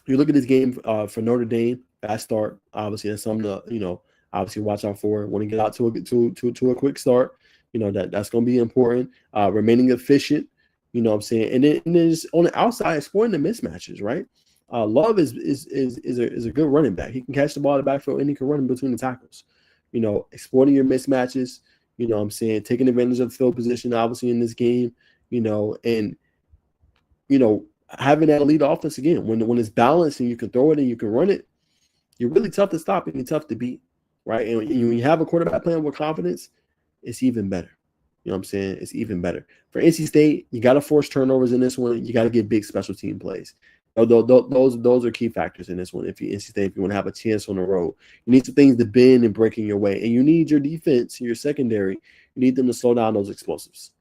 you look at this game for Notre Dame, fast start. Obviously, that's something to, obviously watch out for. Want to get out to a quick start. That's going to be important. Remaining efficient. You know what I'm saying? And then there's on the outside exploiting the mismatches, right? Love is a good running back. He can catch the ball in the backfield and he can run in between the tackles. Exploiting your mismatches, you know what I'm saying, taking advantage of the field position, obviously, in this game, and having that elite offense again. When it's balanced and you can throw it and you can run it, you're really tough to stop and you're tough to beat, right? And when you have a quarterback playing with confidence, it's even better. You know what I'm saying? It's even better. For NC State, you got to force turnovers in this one. You got to get big special team plays. Those are key factors in this one. If you NC State, if you want to have a chance on the road, you need some things to bend and break in your way. And you need your defense, your secondary, you need them to slow down those explosives.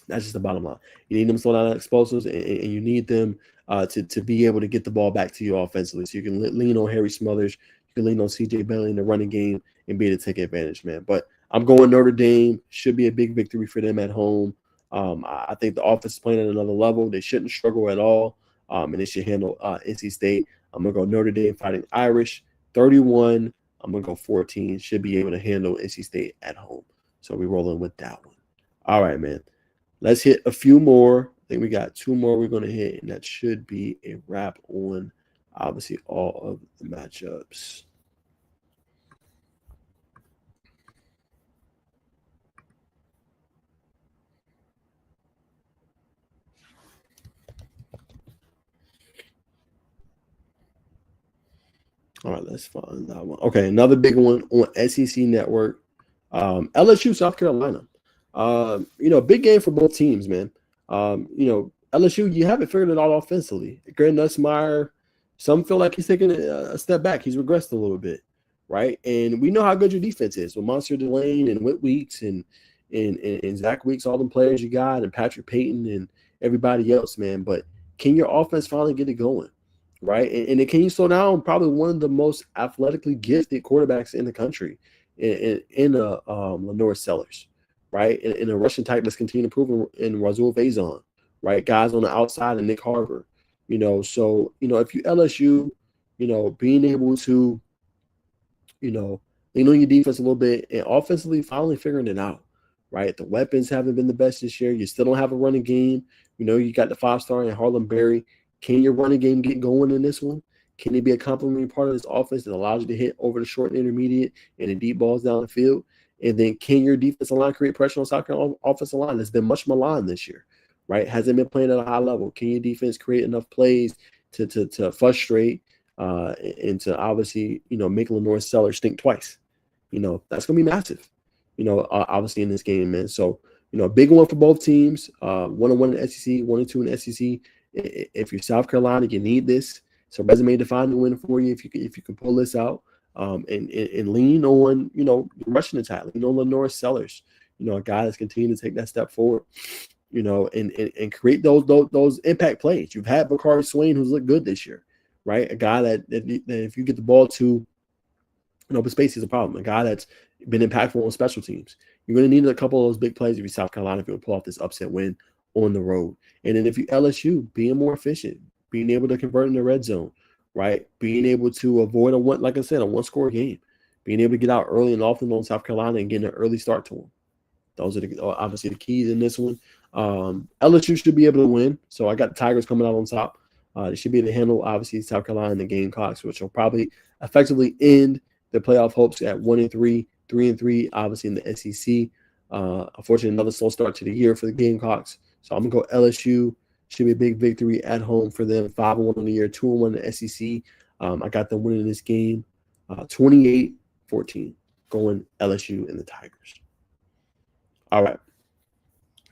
That's just the bottom line. You need them to slow down the explosives, and you need them to be able to get the ball back to you offensively. So you can lean on Harry Smothers, you can lean on C.J. Bailey in the running game and be able to take advantage, man. But I'm going Notre Dame. Should be a big victory for them at home. I think the offense is playing at another level. They shouldn't struggle at all, and they should handle NC State. I'm going to go Notre Dame Fighting Irish, 31. I'm going to go 14. Should be able to handle NC State at home. So we're rolling with that one. All right, man. Let's hit a few more. I think we got two more we're going to hit, and that should be a wrap on, obviously, all of the matchups. All right, let's find that one. Okay, another big one on SEC Network. LSU, South Carolina. Big game for both teams, man. LSU, you haven't figured it out offensively. Grant Nussmeier, some feel like he's taking a step back. He's regressed a little bit, right? And we know how good your defense is with Monster Delane and Whit Weeks and Zach Weeks, all them players you got, and Patrick Payton and everybody else, man. But can your offense finally get it going? Right, and can you slow down probably one of the most athletically gifted quarterbacks in the country, in Lenore Sellers, right? In a Russian type that's continue to prove in Razul Faison, right? Guys on the outside and Nick Harver, So if you LSU, being able to, lean on your defense a little bit and offensively finally figuring it out, right? The weapons haven't been the best this year. You still don't have a running game. You got the 5-star in Harlem Berry. Can your running game get going in this one? Can it be a complementary part of this offense that allows you to hit over the short and intermediate and the deep balls down the field? And then can your defensive line create pressure on South Carolina offensive line that's been much maligned this year, right? Hasn't been playing at a high level. Can your defense create enough plays to frustrate and to obviously, make Lenore Sellers think twice? That's going to be massive, obviously in this game, man. So, a big one for both teams, 1-1 in the SEC, 1-2 in the SEC. If you're South Carolina, you need this. It's a resume defining win for you if you can pull this out. And lean on, rushing attack, lean on Lenore Sellers, a guy that's continuing to take that step forward, and create those impact plays. You've had Bakari Swain, who's looked good this year, right? A guy that if you get the ball to an open space is a problem. A guy that's been impactful on special teams. You're going to need a couple of those big plays if you're South Carolina if you pull off this upset win on the road. And then if you LSU, being more efficient, being able to convert in the red zone, right? Being able to avoid like I said, a one-score game. Being able to get out early and often on South Carolina and getting an early start to them. Those are obviously the keys in this one. LSU should be able to win. So I got the Tigers coming out on top. They should be able to handle, obviously, South Carolina and the Gamecocks, which will probably effectively end the playoff hopes at 1-3, 3-3, obviously in the SEC. Unfortunately, another slow start to the year for the Gamecocks. So I'm going to go LSU. Should be a big victory at home for them. 5-1 on the year, 2-1 in the SEC. I got them winning this game 28-14, going LSU and the Tigers. All right.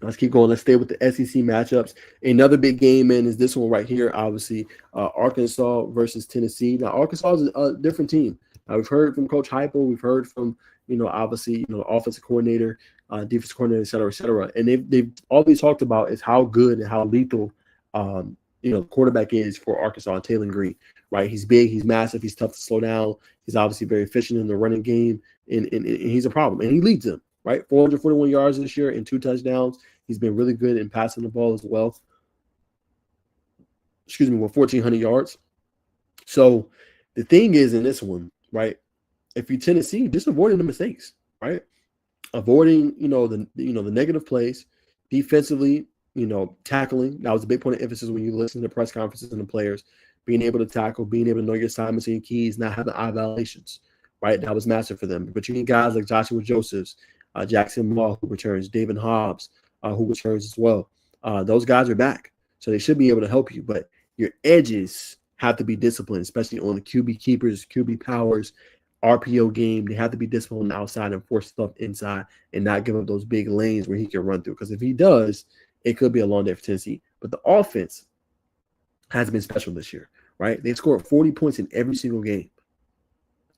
Let's keep going. Let's stay with the SEC matchups. Another big game, man, is this one right here, obviously, Arkansas versus Tennessee. Now, Arkansas is a different team. We've heard from Coach Heupel. We've heard from, obviously, the offensive coordinator, defensive coordinator, et cetera, et cetera. And they've always talked about is how good and how lethal, the quarterback is for Arkansas, Taylor Green, right? He's big. He's massive. He's tough to slow down. He's obviously very efficient in the running game, and he's a problem. And he leads them, right? 441 yards this year and 2 touchdowns. He's been really good in passing the ball as well. With 1,400 yards. So the thing is in this one, right? If you're Tennessee, just avoiding the mistakes, right? Avoiding, the negative plays, defensively, tackling. That was a big point of emphasis when you listen to press conferences and the players. Being able to tackle, being able to know your assignments and your keys, not having eye violations, right? That was massive for them. But you need guys like Joshua Josephs, Jackson Maul, who returns, David Hobbs, who returns as well. Those guys are back, so they should be able to help you. But your edges have to be disciplined, especially on the QB keepers, QB powers, RPO game. They have to be disciplined on the outside and force stuff inside and not give up those big lanes where he can run through. Because if he does, it could be a long day for Tennessee. But the offense has been special this year, right? They've scored 40 points in every single game.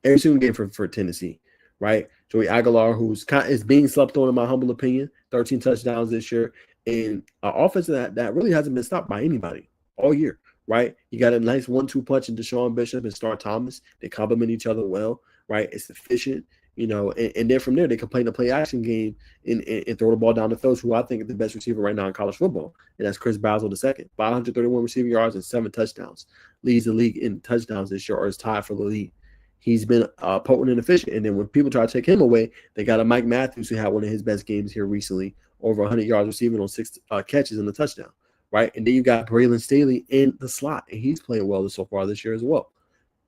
Every single game for Tennessee, right? Joey Aguilar, who's is being slept on in my humble opinion, 13 touchdowns this year. And an offense that really hasn't been stopped by anybody all year, right? You got a nice 1-2 punch in Deshaun Bishop and Star Thomas. They complement each other well, right? It's efficient, and then from there they can play the play action game and throw the ball down the field, who I think is the best receiver right now in college football, and that's Chris Basil II. 531 receiving yards and 7 touchdowns. Leads the league in touchdowns this year, or is tied for the lead. He's been potent and efficient. And then when people try to take him away, they got a Mike Matthews who had one of his best games here recently, over 100 yards receiving on 6 catches and a touchdown, right? And then you got Braylon Staley in the slot, and he's playing well so far this year as well.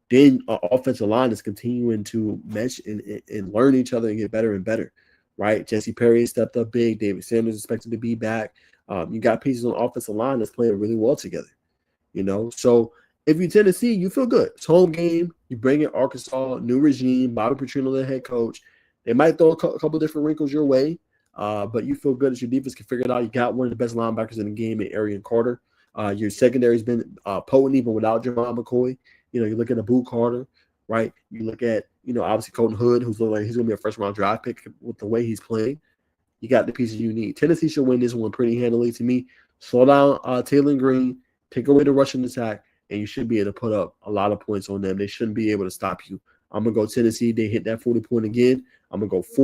Then offensive line is continuing to mesh and learn each other and get better and better, right? Jesse Perry stepped up big. David Sanders is expected to be back. You got pieces on the offensive line that's playing really well together, So if you're Tennessee, you feel good. It's home game. You bring in Arkansas, new regime, Bobby Petrino, the head coach. They might throw a couple different wrinkles your way, but you feel good as your defense can figure it out. You got one of the best linebackers in the game in Arian Carter. Your secondary's been potent even without Javon McCoy. You look at Abu Carter, right? You look at, obviously Colton Hood, who's looking like he's going to be a first-round draft pick with the way he's playing. You got the pieces you need. Tennessee should win this one pretty handily to me. Slow down Taylor Green, take away the rushing attack, and you should be able to put up a lot of points on them. They shouldn't be able to stop you. I'm going to go Tennessee. They hit that 40-point again. I'm going to go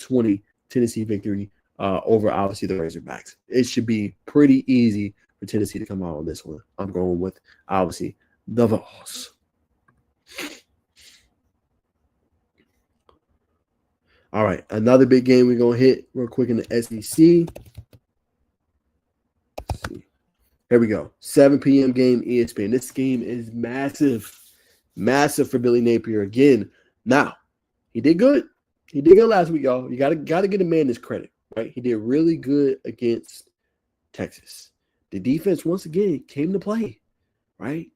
45-20 Tennessee victory over, obviously, the Razorbacks. It should be pretty easy for Tennessee to come out on this one. I'm going with, obviously, the Vols. All right, another big game we're going to hit real quick in the SEC. Let's see. Here we go. 7 p.m. game, ESPN. This game is massive. Massive for Billy Napier again. Now, he did good. He did good last week, y'all. You gotta get a man his credit, right? He did really good against Texas. The defense, once again, came to play, right?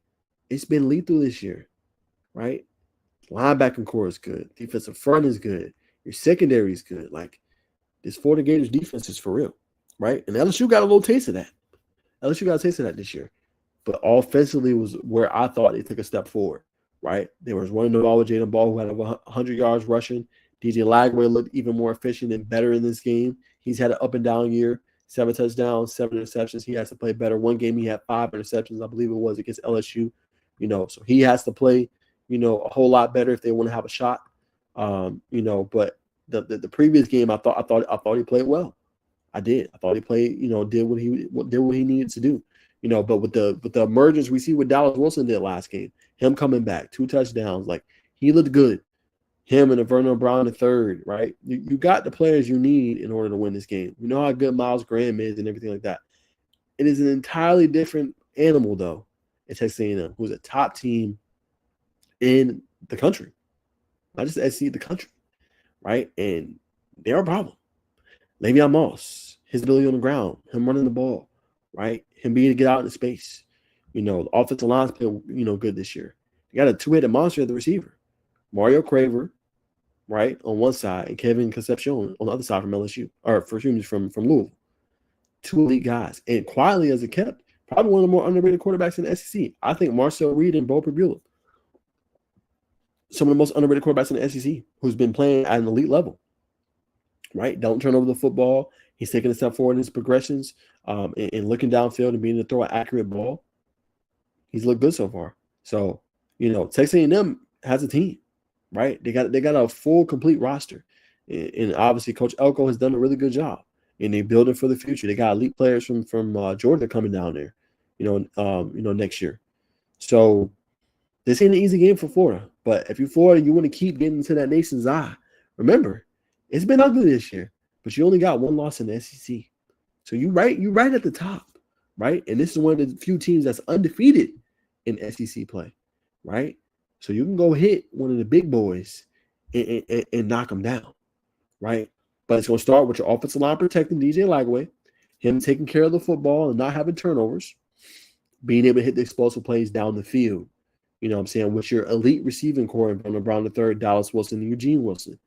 It's been lethal this year, right? Linebacking core is good. Defensive front is good. Your secondary is good. Like, this Florida Gators defense is for real, right? And LSU got a little taste of that. LSU got a taste of that this year. But offensively was where I thought they took a step forward, right? They was running the ball with Jaden Ball, who had over 100 yards rushing. DJ Lagway looked even more efficient and better in this game. He's had an up-and-down year. 7 touchdowns, 7 interceptions. He has to play better. One game he had 5 interceptions, I believe it was, against LSU. So he has to play, a whole lot better if they want to have a shot. But the previous game, I thought he played well. I did. I thought he played, did what he needed to do. But with the emergence we see what Dallas Wilson did last game, him coming back, 2 touchdowns, like he looked good. Him and a Vernon Brown III, right? You got the players you need in order to win this game. You know how good Miles Graham is and everything like that. It is an entirely different animal, though, at Texas A&M, who's a top team in the country, not just the SEC, the country, right? And they're a problem. Le'Veon Moss, his ability on the ground, him running the ball, right? Him being able to get out into space. The offensive line's played, good this year. You got a 2-headed monster at the receiver. Mario Craver, right, on one side, and Kevin Concepcion on the other side from LSU, or from Louisville. 2 elite guys. And quietly as it kept, probably one of the more underrated quarterbacks in the SEC. I think Marcel Reed and Bo Prabula, some of the most underrated quarterbacks in the SEC, who's been playing at an elite level, right? Don't turn over the football. He's taking a step forward in his progressions and looking downfield and being able to throw an accurate ball. He's looked good so far. So, Texas A&M has a team. Right, they got a full, complete roster, and obviously Coach Elko has done a really good job, and they're building for the future. They got elite players from Georgia coming down there, next year. So this ain't an easy game for Florida, but if you're Florida, you want to keep getting into that nation's eye. Remember, it's been ugly this year, but you only got 1 loss in the SEC, so you right at the top, right? And this is one of the few teams that's undefeated in SEC play, right? So you can go hit one of the big boys and knock them down, right? But it's going to start with your offensive line protecting DJ Lagway, him taking care of the football and not having turnovers, being able to hit the explosive plays down the field. With your elite receiving core from Brown III, Dallas Wilson, and Eugene Wilson.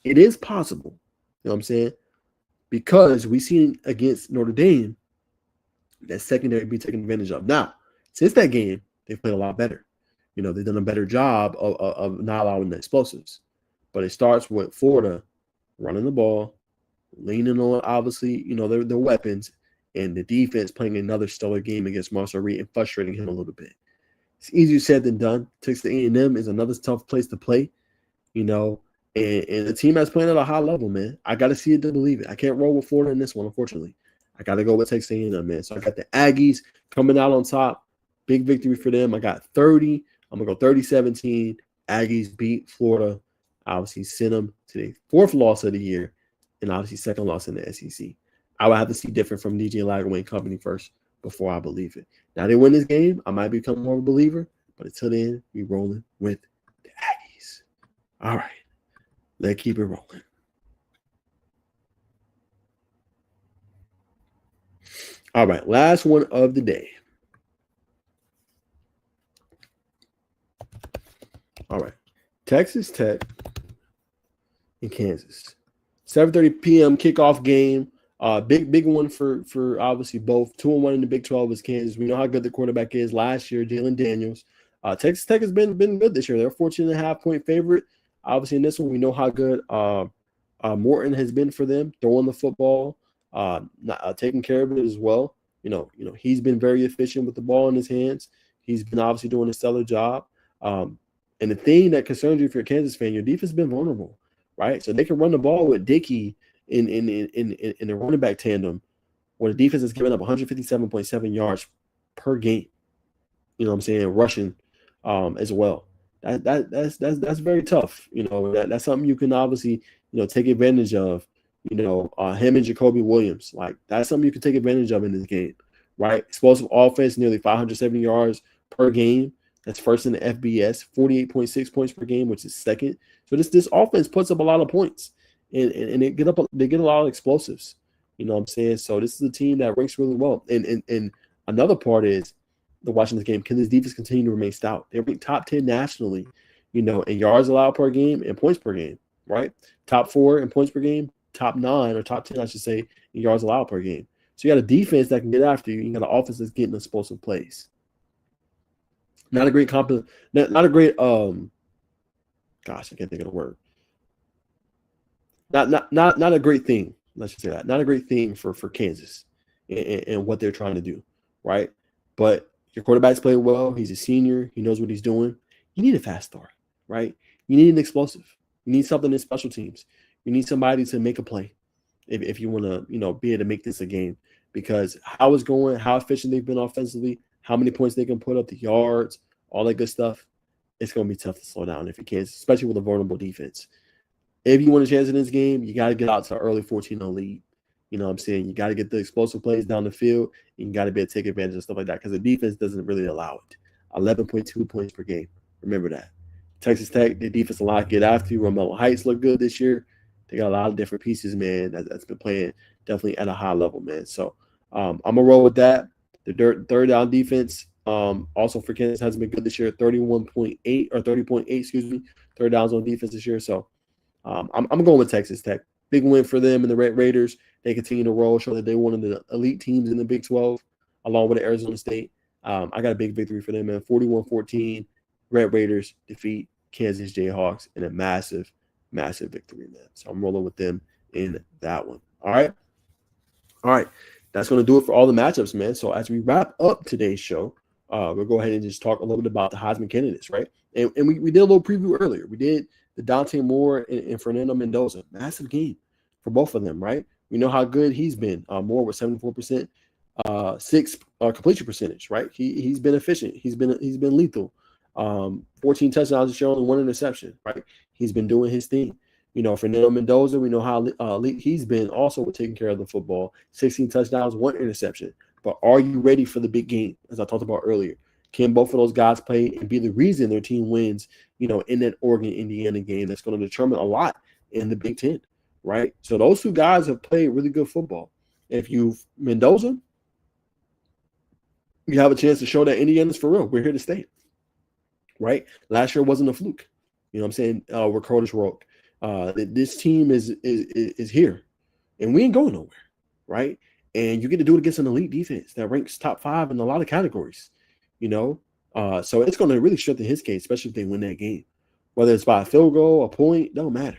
It is possible, because we seen against Notre Dame that secondary be taken advantage of. Now, since that game, they've played a lot better. They've done a better job of not allowing the explosives. But it starts with Florida running the ball, leaning on, obviously, their weapons, and the defense playing another stellar game against Marcel Reed and frustrating him a little bit. It's easier said than done. Texas A&M is another tough place to play, and the team that's playing at a high level, man. I got to see it to believe it. I can't roll with Florida in this one, unfortunately. I got to go with Texas A&M, man. So I got the Aggies coming out on top. Big victory for them. I got 30. I'm going to go 30-17. Aggies beat Florida. Obviously, send them to the 4th loss of the year and obviously 2nd loss in the SEC. I would have to see different from DJ Lagway and company first before I believe it. Now they win this game, I might become more of a believer, but until then, we rolling with the Aggies. All right, let's keep it rolling. All right, last one of the day. All right, Texas Tech and Kansas. 7:30 p.m. kickoff game. Big one for obviously both. 2-1 in the Big 12 is Kansas. We know how good the quarterback is last year, Jalen Daniels. Texas Tech has been good this year. They're a 14.5-point favorite. Obviously, in this one, we know how good Morton has been for them, throwing the football, taking care of it as well. He's been very efficient with the ball in his hands. He's been obviously doing a stellar job. And the thing that concerns you if you're a Kansas fan, your defense has been vulnerable, right? So they can run the ball with Dickey in the running back tandem, where the defense is giving up 157.7 yards per game. Rushing as well. That's very tough. That's something you can obviously take advantage of. Him and Jacoby Williams, like that's something you can take advantage of in this game, right? Explosive offense, nearly 570 yards per game. That's first in the FBS, 48.6 points per game, which is second. So this offense puts up a lot of points, and they get a lot of explosives. So this is a team that ranks really well. And another part is watching this game. Can this defense continue to remain stout? They're ranked top 10 nationally, in yards allowed per game and points per game, right? Top 4 in points per game, top 9 or top 10, I should say, in yards allowed per game. So you got a defense that can get after you. You got an offense that's getting explosive plays. Not a great gosh, I can't think of the word. Not a great thing. Let's just say that. Not a great thing for Kansas and what they're trying to do, right? But Your quarterback's played well. He's a senior. He knows what he's doing. You need a fast start, right? You need an explosive. You need something in special teams. You need somebody to make a play if you want to, be able to make this a game. Because how it's going, how efficient they've been offensively, how many points they can put up, the yards, all that good stuff, it's going to be tough to slow down if you can, especially with a vulnerable defense. If you want a chance in this game, you got to get out to an early 14-0 lead. You know what I'm saying? You got to get the explosive plays down the field. And you got to be able to take advantage of stuff like that because the defense doesn't really allow it. 11.2 points per game. Remember that. Texas Tech, the defense a lot get after you. Romello Heights look good this year. They got a lot of different pieces, man, that's been playing definitely at a high level, man. So I'm going to roll with that. The third down defense also for Kansas has been good this year, 31.8 or 30.8, excuse me, third downs on defense this year. So I'm going with Texas Tech. Big win for them and the Red Raiders. They continue to roll, show that they're one of the elite teams in the Big 12, along with Arizona State. I got a big victory for them, man. 41-14, Red Raiders defeat Kansas Jayhawks in a massive, massive victory, man. So I'm rolling with them in that one. All right. That's going to do it for all the matchups, man. So as we wrap up today's show, we'll go ahead and just talk a little bit about the Heisman candidates, right? And we did a little preview earlier. We did the Dante Moore and Fernando Mendoza. Massive game for both of them, right? We know how good he's been. Moore with 74%, 6 completion percentage, right? He's been efficient. He's been lethal. 14 touchdowns this year, only 1 interception, right? He's been doing his thing. Fernando Mendoza, we know how elite he's been also with taking care of the football. 16 touchdowns, 1 interception. But are you ready for the big game, as I talked about earlier? Can both of those guys play and be the reason their team wins, in that Oregon-Indiana game that's going to determine a lot in the Big Ten, right? So those two guys have played really good football. If you've Mendoza, you have a chance to show that Indiana's for real. We're here to stay, right? Last year wasn't a fluke. You know what I'm saying? We're Curtis Rourke. This team is here, and we ain't going nowhere, right? And you get to do it against an elite defense that ranks top 5 in a lot of categories, So it's going to really strengthen his case, especially if they win that game. Whether it's by a field goal, a point, don't matter.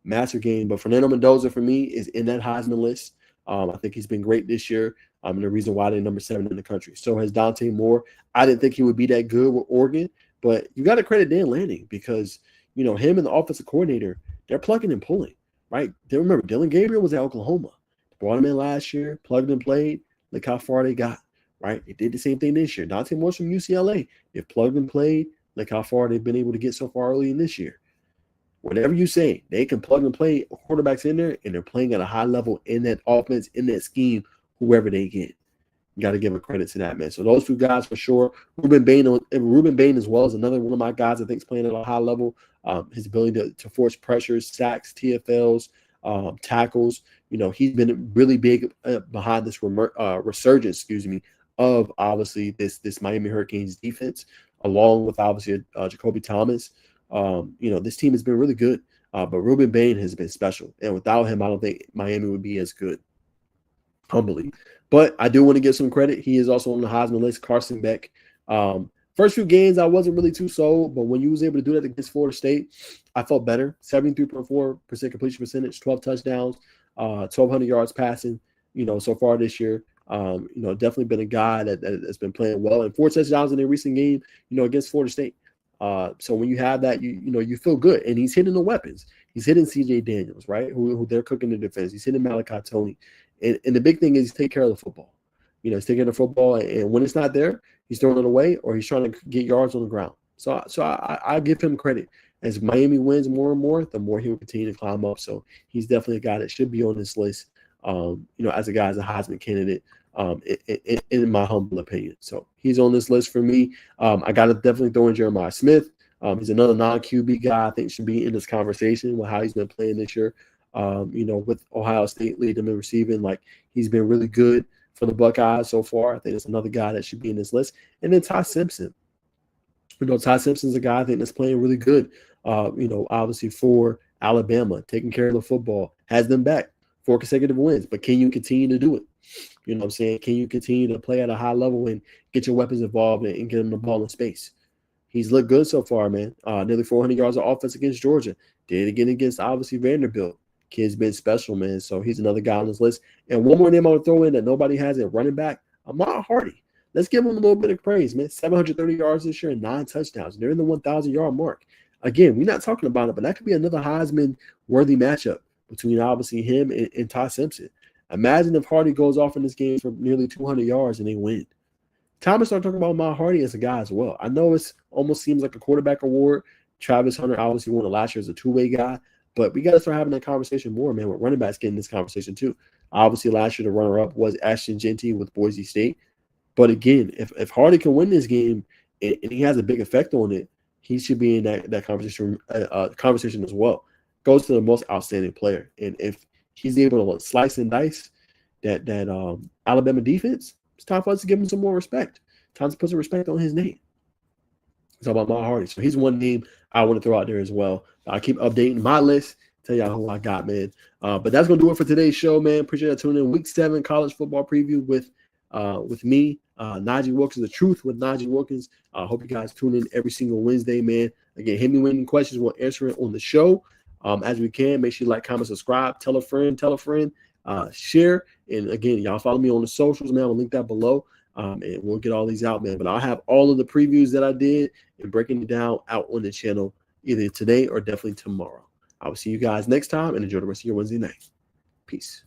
Massive game. But Fernando Mendoza, for me, is in that Heisman list. I think he's been great this year. And the reason why they're number 7 in the country. So has Dante Moore. I didn't think he would be that good with Oregon, but you got to credit Dan Lanning because, him and the offensive coordinator, they're plugging and pulling, right? Remember, Dylan Gabriel was at Oklahoma. Brought him in last year, plugged and played. Look how far they got, right? They did the same thing this year. Dante Moore's from UCLA. They've plugged and played. Look how far they've been able to get so far early in this year. Whatever you say, they can plug and play quarterbacks in there, and they're playing at a high level in that offense, in that scheme, whoever they get. You got to give a credit to that, man. So those two guys for sure. Ruben Bain as well is another one of my guys I think is playing at a high level. His ability to force pressures, sacks, TFLs, tackles. He's been really big behind this resurgence, of obviously this Miami Hurricanes defense, along with obviously Jacoby Thomas. This team has been really good, but Ruben Bain has been special. And without him, I don't think Miami would be as good, humbly. But I do want to give some credit. He is also on the Heisman list, Carson Beck. First few games, I wasn't really too sold, but when you was able to do that against Florida State, I felt better. 73.4% completion percentage, 12 touchdowns, 1,200 yards passing, so far this year. Definitely been a guy that's been playing well. And 4 touchdowns in a recent game, against Florida State. So when you have that, you feel good. And he's hitting the weapons. He's hitting C.J. Daniels, right, who they're cooking the defense. He's hitting Malachi Tony. And the big thing is he's taking care of the football. He's taking the football, and when it's not there, he's throwing it away or he's trying to get yards on the ground. So I give him credit. As Miami wins more and more, the more he will continue to climb up. So he's definitely a guy that should be on this list, as a guy as a Heisman candidate, in my humble opinion. So he's on this list for me. I got to definitely throw in Jeremiah Smith. He's another non-QB guy I think should be in this conversation with how he's been playing this year. With Ohio State leading him in receiving, like he's been really good for the Buckeyes so far. I think it's another guy that should be in this list. And then Ty Simpson. Ty Simpson's a guy I think that's playing really good, obviously for Alabama, taking care of the football, has them back 4 consecutive wins. But can you continue to do it? You know what I'm saying? Can you continue to play at a high level and get your weapons involved and get them the ball in space? He's looked good so far, man. Nearly 400 yards of offense against Georgia. Did it again against, obviously, Vanderbilt. Kid's been special, man. So he's another guy on this list. And one more name I would throw in that nobody has at running back, Ahmad Hardy. Let's give them a little bit of praise, man. 730 yards this year and 9 touchdowns. They're in the 1,000-yard mark. Again, we're not talking about it, but that could be another Heisman-worthy matchup between obviously him and Ty Simpson. Imagine if Hardy goes off in this game for nearly 200 yards and they win. Time to start talking about Matt Hardy as a guy as well. I know it almost seems like a quarterback award. Travis Hunter obviously won it last year as a two-way guy, but we got to start having that conversation more, man, with running backs getting this conversation too. Obviously, last year the runner-up was Ashton Jeanty with Boise State. But again, if Hardy can win this game and he has a big effect on it, he should be in that conversation as well. Goes to the most outstanding player. And if he's able to slice and dice that Alabama defense, it's time for us to give him some more respect. Time to put some respect on his name. It's all about Matt Hardy. So he's one name I want to throw out there as well. I keep updating my list. Tell y'all who I got, man. But that's going to do it for today's show, man. Appreciate you tuning in. Week 7 college football preview with me, Najeh Wilkins, The Truth with Najeh Wilkins. I hope you guys tune in every single Wednesday, man. Again, hit me with any questions. We'll answer it on the show as we can. Make sure you like, comment, subscribe. Tell a friend, share. And again, y'all follow me on the socials, man. I'll link that below. And we'll get all these out, man. But I'll have all of the previews that I did and breaking it down out on the channel either today or definitely tomorrow. I will see you guys next time and enjoy the rest of your Wednesday night. Peace.